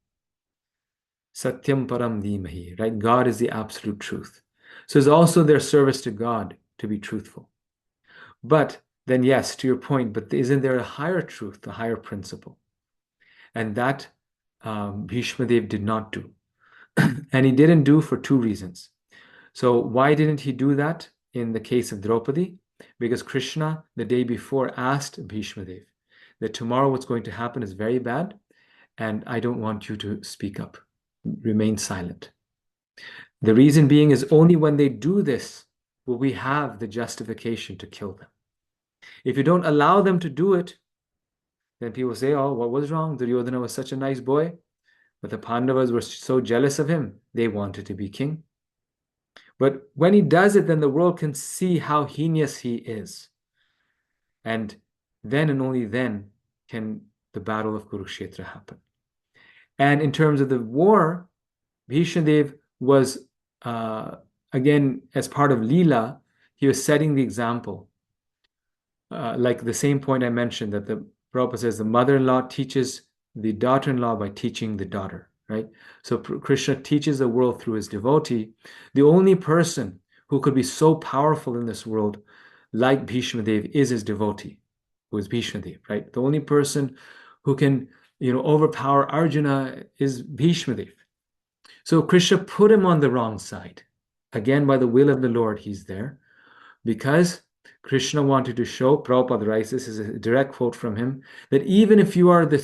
Speaker 1: Satyam param dhimahi, right? God is the absolute truth. So it's also their service to God to be truthful. But then, yes, to your point, but isn't there a higher truth, a higher principle? And that Bhishma Dev did not do. And he didn't do for two reasons. So why didn't he do that in the case of Draupadi? Because Krishna, the day before, asked Bhishma Dev that tomorrow what's going to happen is very bad, and I don't want you to speak up. Remain silent. The reason being is only when they do this will we have the justification to kill them. If you don't allow them to do it, then people say, oh, what was wrong? Duryodhana was such a nice boy, but the Pandavas were so jealous of him, they wanted to be king. But when he does it, then the world can see how heinous he is. And then and only then can the battle of Kurukshetra happen. And in terms of the war, Bhishmadev was, again, as part of Leela, he was setting the example. Like the same point I mentioned, that the Prabhupada says the mother-in-law teaches the daughter-in-law by teaching the daughter, right? So Krishna teaches the world through his devotee. The only person who could be so powerful in this world, like Bhishmadev, is his devotee, who is Bhishmadev, right? The only person who can, overpower Arjuna is Bhishmadev. So Krishna put him on the wrong side. Again, by the will of the Lord, he's there. Because Krishna wanted to show, Prabhupada writes, this is a direct quote from him, that even if you are the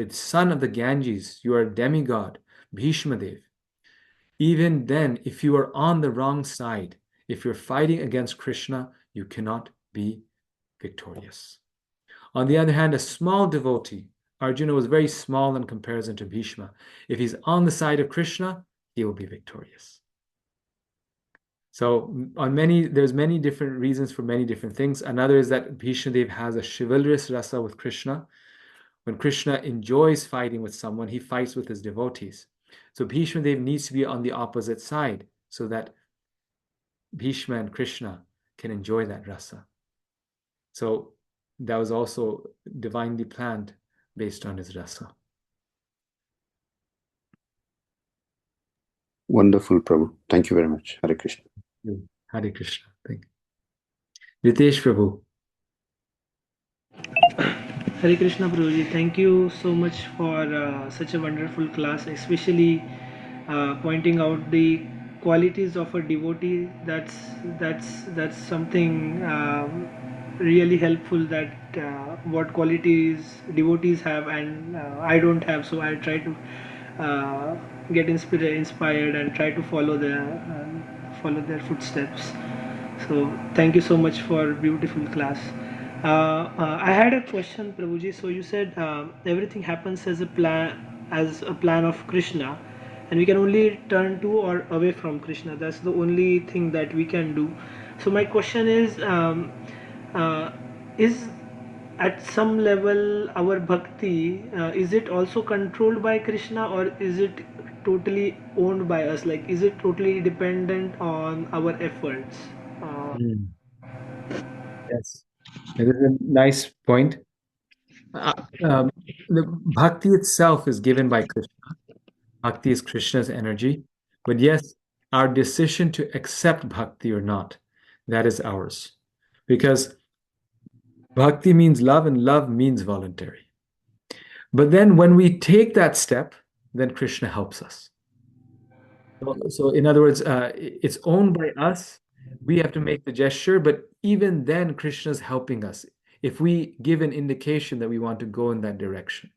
Speaker 1: son of the Ganges, you are a demigod, Bhishmadev, even then, if you are on the wrong side, if you're fighting against Krishna, you cannot be victorious. On the other hand, a small devotee, Arjuna was very small in comparison to Bhishma. If he's on the side of Krishna, he will be victorious. So there's many different reasons for many different things. Another is that Bhishmadev has a chivalrous rasa with Krishna. When Krishna enjoys fighting with someone, he fights with his devotees. So Bhishmadev needs to be on the opposite side so that Bhishma and Krishna can enjoy that rasa. So that was also divinely planned based on his rasa.
Speaker 6: Wonderful, Prabhu. Thank you very much. Hare Krishna.
Speaker 1: Hare Krishna. Thank you. Ritesh Prabhu.
Speaker 7: Hare Krishna Prabhuji, thank you so much for such a wonderful class, especially pointing out the qualities of a devotee. That's something really helpful. That what qualities devotees have and I don't have. So I try to get inspired and try to follow their footsteps. So thank you so much for beautiful class. I had a question, Prabhuji. So you said everything happens as a plan of Krishna, and we can only turn to or away from Krishna. That's the only thing that we can do. So my question is at some level our bhakti is it also controlled by Krishna, or is it totally owned by us? Like, is it totally dependent on our efforts?
Speaker 1: Yes, that is a nice point. The bhakti itself is given by Krishna. Bhakti is Krishna's energy. But yes, our decision to accept bhakti or not, that is ours. Because bhakti means love and love means voluntary. But then when we take that step, then Krishna helps us. So in other words, it's owned by us. We have to make the gesture, but even then Krishna's helping us. If we give an indication that we want to go in that direction,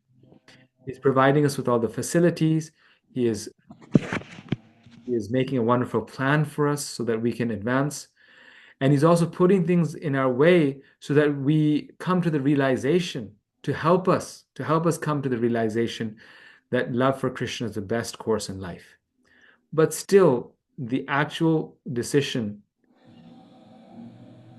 Speaker 1: he's providing us with all the facilities. He is making a wonderful plan for us so that we can advance. And he's also putting things in our way so that we come to the realization, to help us come to the realization that love for Krishna is the best course in life. But still, the actual decision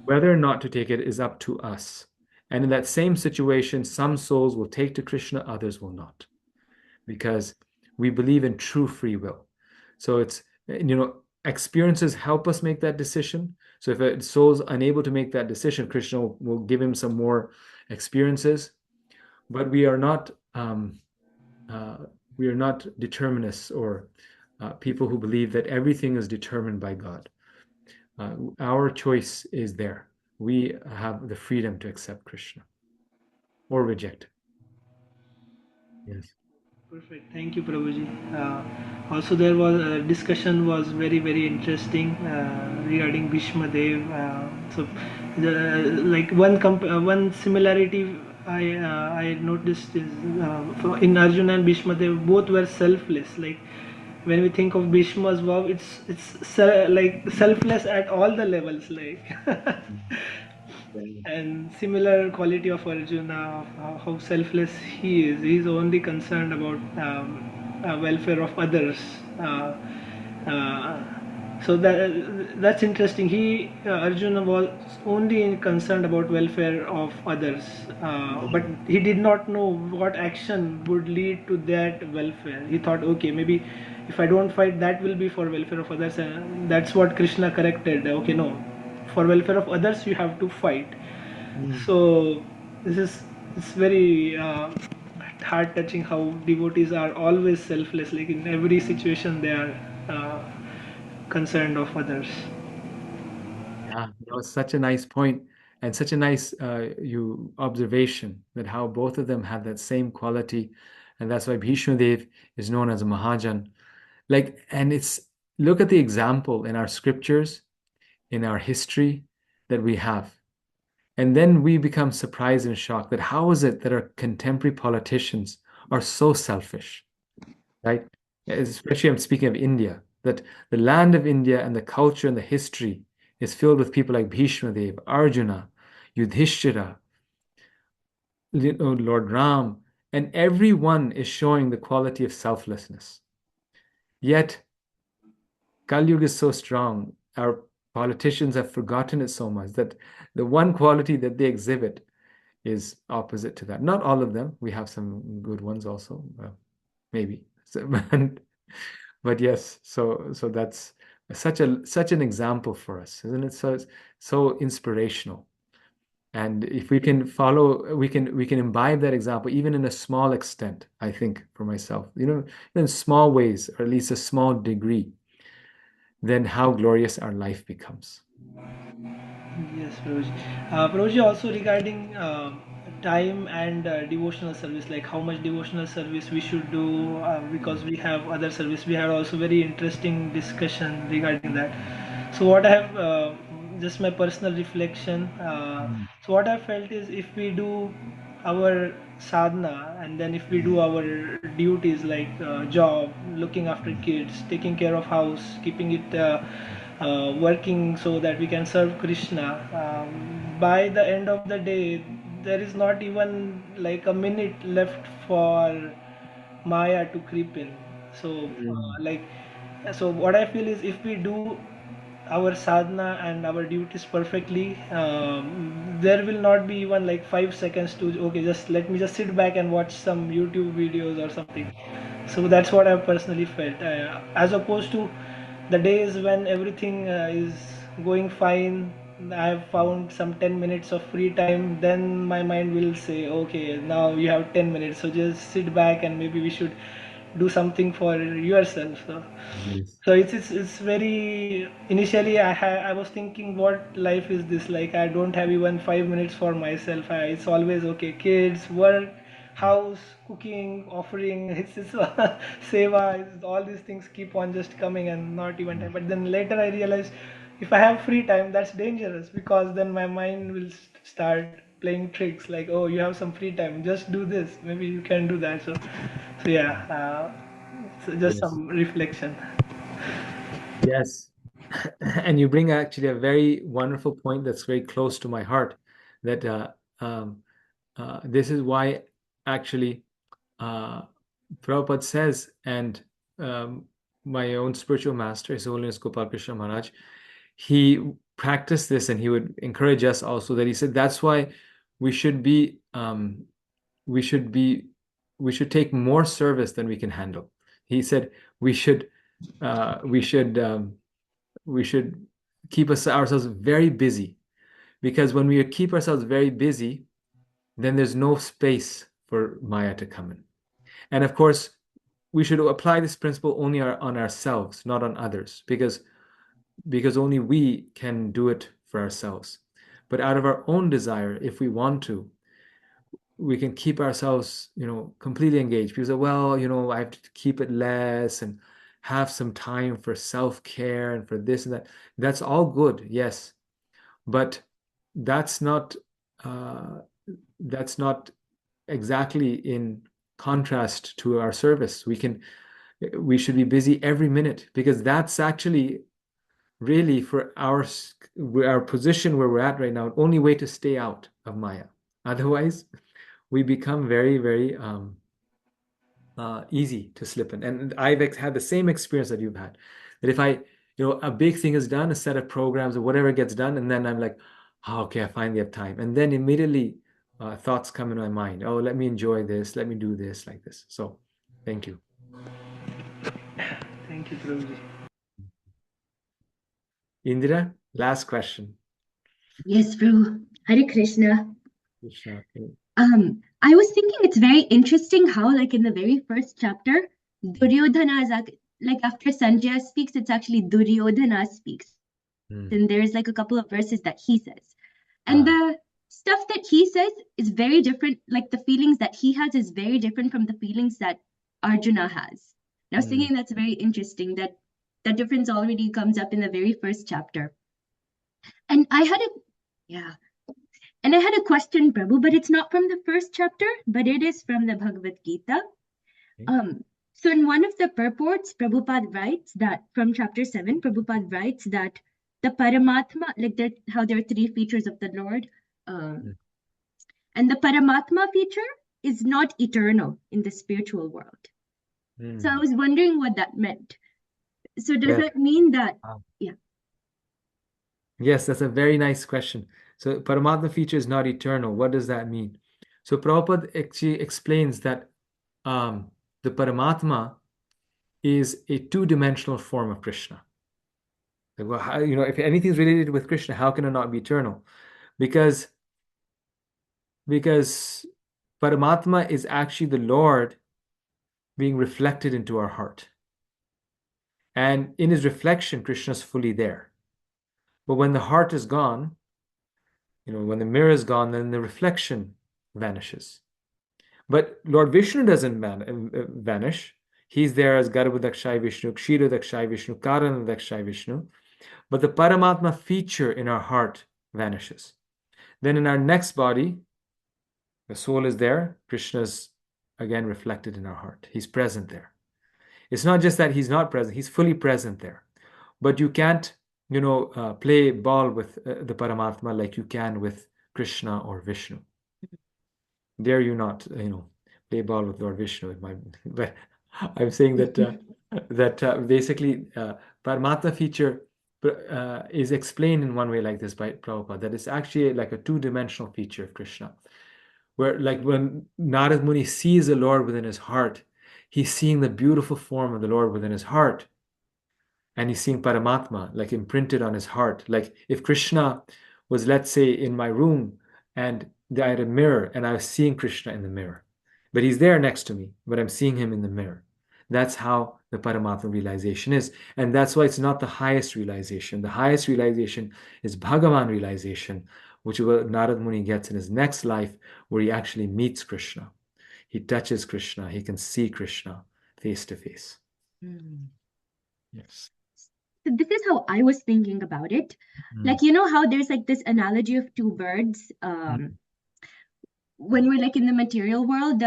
Speaker 1: Whether or not to take it is up to us. And in that same situation, some souls will take to Krishna, others will not, because we believe in true free will. So it's, experiences help us make that decision. So if a soul's unable to make that decision, Krishna will give him some more experiences. But we are not determinists or people who believe that everything is determined by God. Our choice is there. We have the freedom to accept Krishna or reject it. Yes.
Speaker 7: Perfect. Thank you, Prabhuji. Also, there was discussion was very very interesting regarding Bhishma Dev. So, like one similarity I noticed is in Arjuna and Bhishma Dev, both were selfless. Like when we think of Bhishma's vow, it's like selfless at all the levels. Like and similar quality of Arjuna, of how selfless he is. He's only concerned about welfare of others. Uh, so that's interesting. Arjuna was only concerned about welfare of others, but he did not know what action would lead to that welfare. He thought, okay, maybe if I don't fight, that will be for welfare of others, and that's what Krishna corrected. Okay, no, for welfare of others you have to fight. So this is it's very heart touching how devotees are always selfless, like in every situation they are concerned of others.
Speaker 1: Yeah, that was such a nice point and such a nice observation that how both of them have that same quality, and that's why Bhishma Dev is known as a Mahajan. And look at the example in our scriptures, in our history that we have. And then we become surprised and shocked that how is it that our contemporary politicians are so selfish, right? Especially I'm speaking of India, that the land of India and the culture and the history is filled with people like Bhishma Dev, Arjuna, Yudhishthira, Lord Ram, and everyone is showing the quality of selflessness. Yet, Kali Yuga is so strong, our politicians have forgotten it so much that the one quality that they exhibit is opposite to that. Not all of them. We have some good ones also, maybe. But yes, so that's such an example for us, isn't it? So inspirational. And if we can follow, we can imbibe that example even in a small extent. I think for myself, in small ways, or at least a small degree, then how glorious our life becomes.
Speaker 7: Yes, Prabhuji. Prabhuji, also regarding time and devotional service, like how much devotional service we should do because we have other service. We had also very interesting discussion regarding that. So what I have, just my personal reflection. So what I felt is if we do our sadhana and then if we do our duties like job, looking after kids, taking care of house, keeping it working so that we can serve Krishna, by the end of the day there is not even like a minute left for Maya to creep in. So so what I feel is if we do our sadhana and our duties perfectly, there will not be even like 5 seconds to okay, just let me just sit back and watch some YouTube videos or something. So that's what I've personally felt, as opposed to the days when everything is going fine. I've found some 10 minutes of free time, then my mind will say okay, now you have 10 minutes, so just sit back and maybe we should do something for yourself. So it's very initially I was thinking what life is this like. I don't have even 5 minutes for myself. It's always okay, kids, work, house, cooking, offering. It's seva. All these things keep on just coming and not even time. But then later I realized if I have free time, that's dangerous because then my mind will start playing tricks like, oh, you have some free time, just do this. Maybe you can do that. So yeah. So just
Speaker 1: Yes.
Speaker 7: some reflection.
Speaker 1: Yes. And you bring actually a very wonderful point that's very close to my heart, that this is why actually Prabhupada says, and my own spiritual master, His Holiness Gopal Krishna Maharaj, he practice this, and he would encourage us also, that he said that's why we should be we should take more service than we can handle. He said we should keep ourselves very busy, because when we keep ourselves very busy, then there's no space for Maya to come in. And of course, we should apply this principle only on ourselves, not on others, because only we can do it for ourselves. But out of our own desire, if we want to, we can keep ourselves, completely engaged. People say, well, I have to keep it less and have some time for self-care and for this and that. That's all good, yes. But that's not exactly in contrast to our service. We should be busy every minute, because that's actually really, for our position where we're at right now, only way to stay out of Maya. Otherwise, we become very, very easy to slip in. And I've had the same experience that you've had. That if a big thing is done, a set of programs or whatever gets done, and then I'm like, oh, okay, I finally have time. And then immediately thoughts come in my mind. Oh, let me enjoy this. Let me do this like this. So thank you.
Speaker 7: Thank you, Prabhuji.
Speaker 1: Indira, last question.
Speaker 8: Yes, Prabhu. Hare Krishna.
Speaker 1: Krishna.
Speaker 8: I was thinking it's very interesting how, like in the very first chapter, Duryodhana is like after Sanjaya speaks, it's actually Duryodhana speaks. And there's like a couple of verses that he says. And the stuff that he says is very different. Like the feelings that he has is very different from the feelings that Arjuna has. And I was thinking that's very interesting, that that difference already comes up in the very first chapter. And I had a question, Prabhu, but it's not from the first chapter, but it is from the Bhagavad Gita. So in one of the purports, Prabhupada writes that from chapter 7, Prabhupada writes that the Paramatma, like that, how there are three features of the Lord, and the Paramatma feature is not eternal in the spiritual world. So I was wondering what that meant. So does that mean that,
Speaker 1: Yes, that's a very nice question. So Paramatma feature is not eternal. What does that mean? So Prabhupada actually explains that the Paramatma is a two-dimensional form of Krishna. Like, well, how, if anything is related with Krishna, how can it not be eternal? Because Paramatma is actually the Lord being reflected into our heart. And in his reflection, Krishna is fully there. But when the heart is gone, when the mirror is gone, then the reflection vanishes. But Lord Vishnu doesn't vanish. He's there as Garbhodakshai Vishnu, Kshirodakshai Vishnu, Karanodakshai Vishnu. But the Paramatma feature in our heart vanishes. Then in our next body, the soul is there. Krishna is again reflected in our heart. He's present there. It's not just that he's not present, he's fully present there. But you can't, play ball with the Paramatma like you can with Krishna or Vishnu. Dare you not, play ball with Lord Vishnu. But I'm saying that basically Paramatma feature is explained in one way like this by Prabhupada, that it's actually like a two-dimensional feature of Krishna, where like when Narad Muni sees the Lord within his heart, he's seeing the beautiful form of the Lord within his heart. And he's seeing Paramatma like imprinted on his heart. Like if Krishna was, let's say, in my room and I had a mirror and I was seeing Krishna in the mirror, but he's there next to me, but I'm seeing him in the mirror. That's how the Paramatma realization is. And that's why it's not the highest realization. The highest realization is Bhagavan realization, which is what Narad Muni gets in his next life, where he actually meets Krishna. He touches Krishna. He can see Krishna face to face. Yes.
Speaker 8: So this is how I was thinking about it. Like, how there's like this analogy of two birds. When we're like in the material world,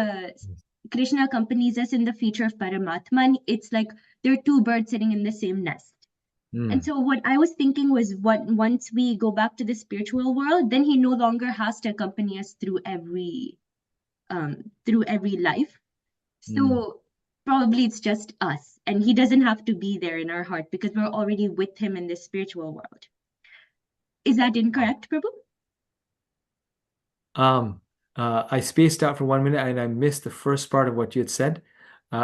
Speaker 8: Krishna accompanies us in the feature of Paramatma, and it's like there are two birds sitting in the same nest. And so what I was thinking was, once we go back to the spiritual world, then he no longer has to accompany us through every life. So probably it's just us, and he doesn't have to be there in our heart because we're already with him in the spiritual world. Is that incorrect, Prabhu?
Speaker 1: I spaced out for 1 minute and I missed the first part of what you had said.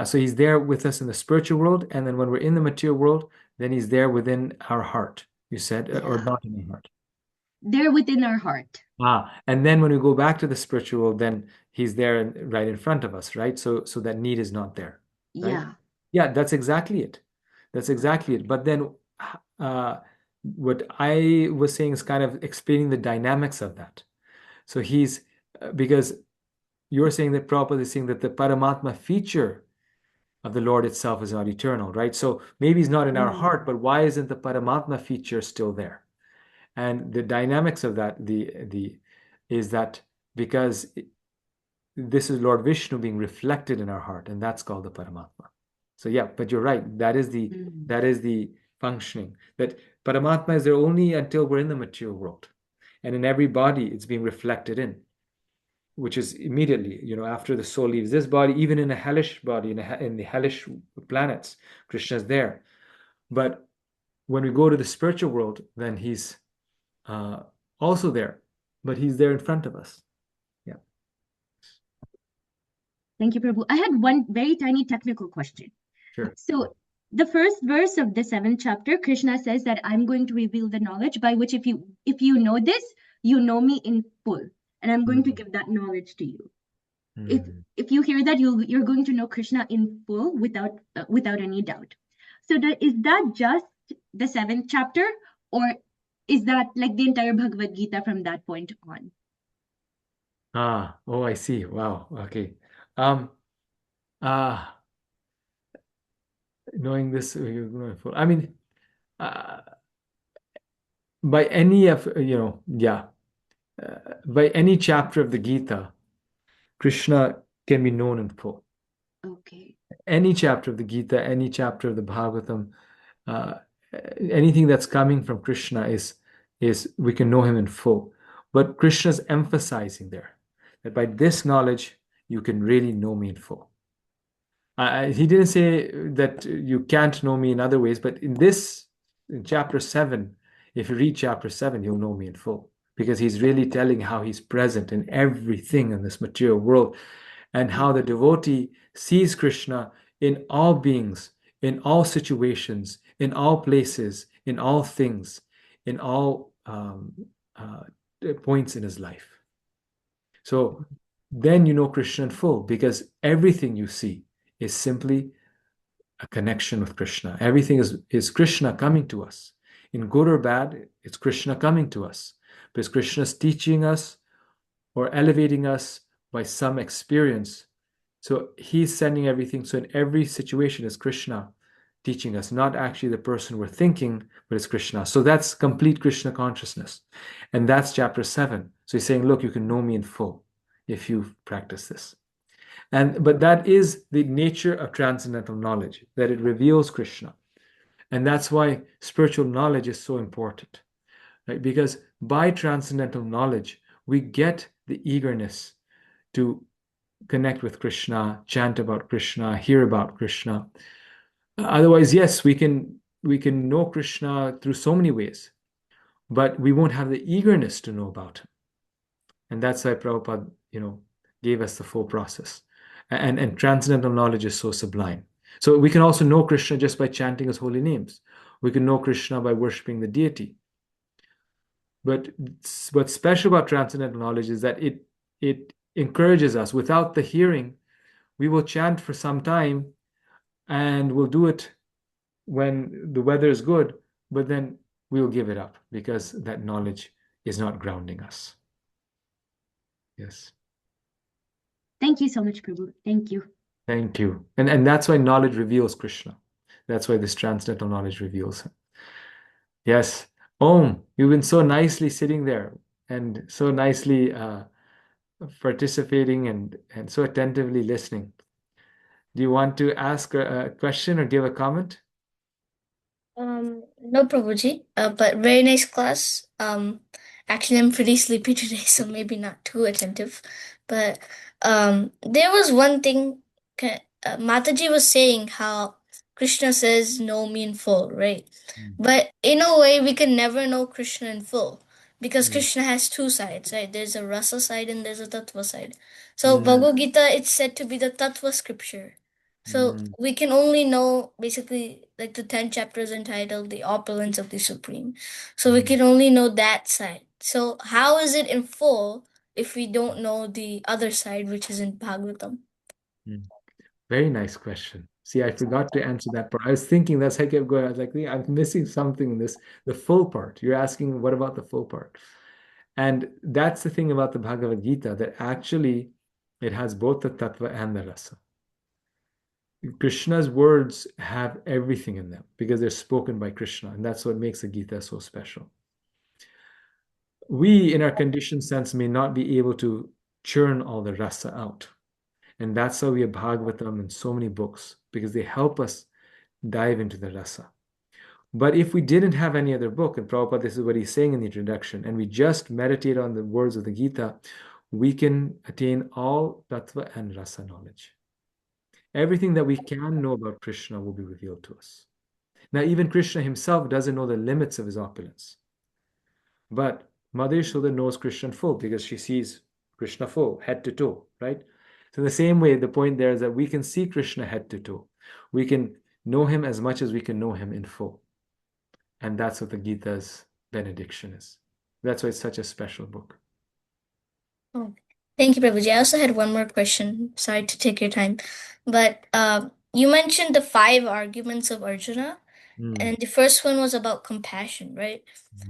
Speaker 1: So he's there with us in the spiritual world, and then when we're in the material world, then he's there within our heart, you said, or not in our heart.
Speaker 8: They're within our heart.
Speaker 1: And then when we go back to the spiritual world, then he's there right in front of us, right? So that need is not there, right?
Speaker 8: Yeah.
Speaker 1: Yeah, that's exactly it. That's exactly it. But then what I was saying is kind of explaining the dynamics of that. So he's because you're saying that Prabhupada is saying that the Paramatma feature of the Lord itself is not eternal, right? So maybe he's not in our heart, but why isn't the Paramatma feature still there? And the dynamics of that is that because this is Lord Vishnu being reflected in our heart, and that's called the Paramatma. So yeah, but you're right. That is the functioning. That Paramatma is there only until we're in the material world, and in every body it's being reflected in, which is immediately, after the soul leaves this body, even in a hellish body, in the hellish planets, Krishna is there. But when we go to the spiritual world, then he's also there, but he's there in front of us. Yeah.
Speaker 8: Thank you, Prabhu. I had one very tiny technical question.
Speaker 1: Sure.
Speaker 8: So the first verse of the 7th chapter, Krishna says that I'm going to reveal the knowledge by which if you know this, you know me in full, and I'm going to give that knowledge to you. If you hear that, you're going to know Krishna in full without any doubt. So is that just the 7th chapter, or is that like the entire Bhagavad Gita from that point on?
Speaker 1: Oh, I see. Wow. Okay. Knowing this, I mean, by any of, by any chapter of the Gita, Krishna can be known in full.
Speaker 8: Okay.
Speaker 1: Any chapter of the Gita, any chapter of the Bhagavatam, anything that's coming from Krishna is we can know him in full. But Krishna's emphasizing there that by this knowledge, you can really know me in full. He didn't say that you can't know me in other ways, but in chapter 7, if you read chapter 7, you'll know me in full, because he's really telling how he's present in everything in this material world, and how the devotee sees Krishna in all beings, in all situations, in all places, in all things, in all points in his life. So then you know Krishna in full, because everything you see is simply a connection with Krishna. Everything is Krishna coming to us. In good or bad, it's Krishna coming to us, because Krishna is teaching us or elevating us by some experience. So he's sending everything. So in every situation is Krishna teaching us, not actually the person we're thinking, but it's Krishna. So that's complete Krishna consciousness. And that's chapter 7. So he's saying, look, you can know me in full if you practice this. But that is the nature of transcendental knowledge, that it reveals Krishna. And that's why spiritual knowledge is so important, right? Because by transcendental knowledge, we get the eagerness to connect with Krishna, chant about Krishna, hear about Krishna. Otherwise, yes, we can know Krishna through so many ways, but we won't have the eagerness to know about him. And that's why Prabhupada, gave us the full process. And transcendental knowledge is so sublime. So we can also know Krishna just by chanting his holy names. We can know Krishna by worshiping the deity. But what's special about transcendental knowledge is that it encourages us. Without the hearing, we will chant for some time, and we'll do it when the weather is good, but then we'll give it up because that knowledge is not grounding us. Yes.
Speaker 8: Thank you so much, Prabhu. Thank you.
Speaker 1: Thank you. And that's why knowledge reveals Krishna. That's why this transcendental knowledge reveals him. Yes. Om, you've been so nicely sitting there and so nicely participating and so attentively listening. Do you want to ask a question or give a comment?
Speaker 9: No, Prabhuji, but very nice class. Actually, I'm pretty sleepy today, so maybe not too attentive. But there was one thing, Mataji was saying how Krishna says, know me in full, right? But in a way, we can never know Krishna in full. because Krishna has two sides, right? There's a rasa side and there's a tattva side. So Bhagavad Gita, it's said to be the tattva scripture. So we can only know basically like the 10 chapters entitled The Opulence of the Supreme. So we can only know that side. So how is it in full if we don't know the other side, which is in Bhagavatam?
Speaker 1: Very nice question. See, I forgot to answer that part. I was thinking, that's how I kept going. I was like, "Yeah, I'm missing something in this, the full part." You're asking, what about the full part? And that's the thing about the Bhagavad Gita, that actually it has both the tattva and the rasa. Krishna's words have everything in them because they're spoken by Krishna, and that's what makes the Gita so special. We, in our conditioned sense, may not be able to churn all the rasa out. And that's how we have Bhagavatam and so many books, because they help us dive into the rasa. But if we didn't have any other book, and Prabhupada, this is what he's saying in the introduction, and we just meditate on the words of the Gita, we can attain all tattva and rasa knowledge. Everything that we can know about Krishna will be revealed to us. Now, even Krishna himself doesn't know the limits of his opulence. But Mother Yashoda knows Krishna full because she sees Krishna full, head to toe, right? So in the same way, the point there is that we can see Krishna head to toe. We can know him as much as we can know him in full. And that's what the Gita's benediction is. That's why it's such a special book.
Speaker 9: Oh, thank you, Prabhuji. I also had one more question. Sorry to take your time. But you mentioned the 5 arguments of Arjuna. And the first one was about compassion, right?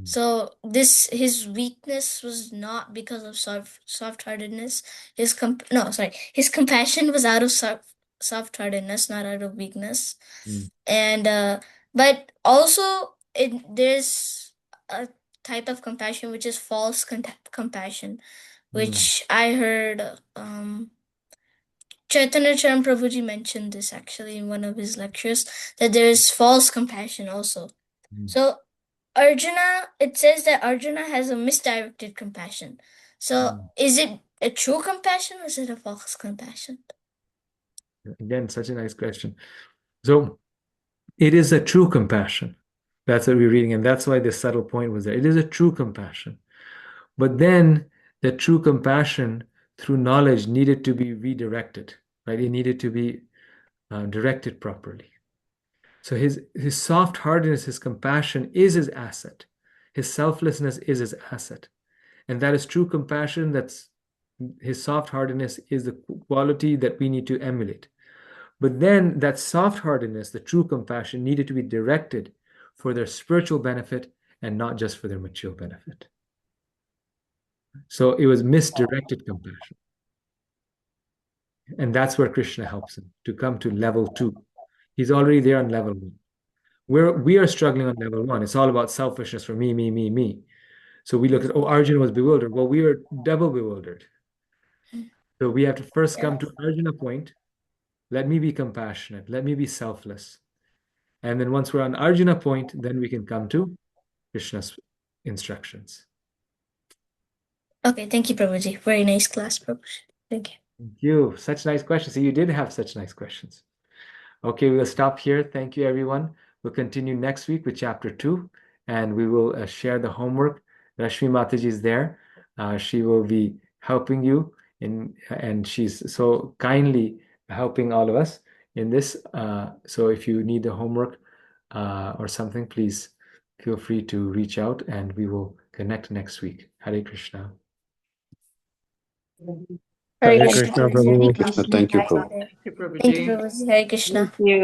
Speaker 9: So his weakness was not because of soft-heartedness. His compassion was out of soft-heartedness, not out of weakness. And but also there's a type of compassion which is false compassion, which I heard Chaitanya Charan Prabhuji mentioned this actually in one of his lectures, that there is false compassion also. So Arjuna, it says that Arjuna has a misdirected compassion. So is it a true compassion or is it a false compassion?
Speaker 1: Again, such a nice question. So it is a true compassion. That's what we're reading, and that's why the subtle point was there. It is a true compassion. But then the true compassion through knowledge needed to be redirected, right? It needed to be directed properly. So his soft-heartedness, his compassion is his asset. His selflessness is his asset. And that is true compassion. That's his soft-heartedness is the quality that we need to emulate. But then that soft-heartedness, the true compassion, needed to be directed for their spiritual benefit and not just for their material benefit. So it was misdirected compassion. And that's where Krishna helps him to come to level 2. He's already there on level 1. We are struggling on level 1. It's all about selfishness for me, me, me, me. So we look at, Arjuna was bewildered. Well, we are double bewildered. So we have to first come to Arjuna point. Let me be compassionate. Let me be selfless. And then once we're on Arjuna point, then we can come to Krishna's instructions.
Speaker 9: Okay, thank you, Prabhuji. Very nice class, Prabhuji. Thank you.
Speaker 1: Thank you. Such nice questions. So you did have such nice questions. Okay, we'll stop here. Thank you, everyone. We'll continue next week with chapter 2, and we will share the homework. Rashmi Mataji is there. She will be helping you, and she's so kindly helping all of us in this. So if you need the homework or something, please feel free to reach out, and we will connect next week. Hare Krishna.
Speaker 9: Hare
Speaker 3: Hare
Speaker 9: Krishna.
Speaker 3: Krishna, Prabhu.
Speaker 6: Krishna, thank you, Prabhu.
Speaker 9: Thank you, Prabhuji. Hare Krishna.
Speaker 5: Thank you.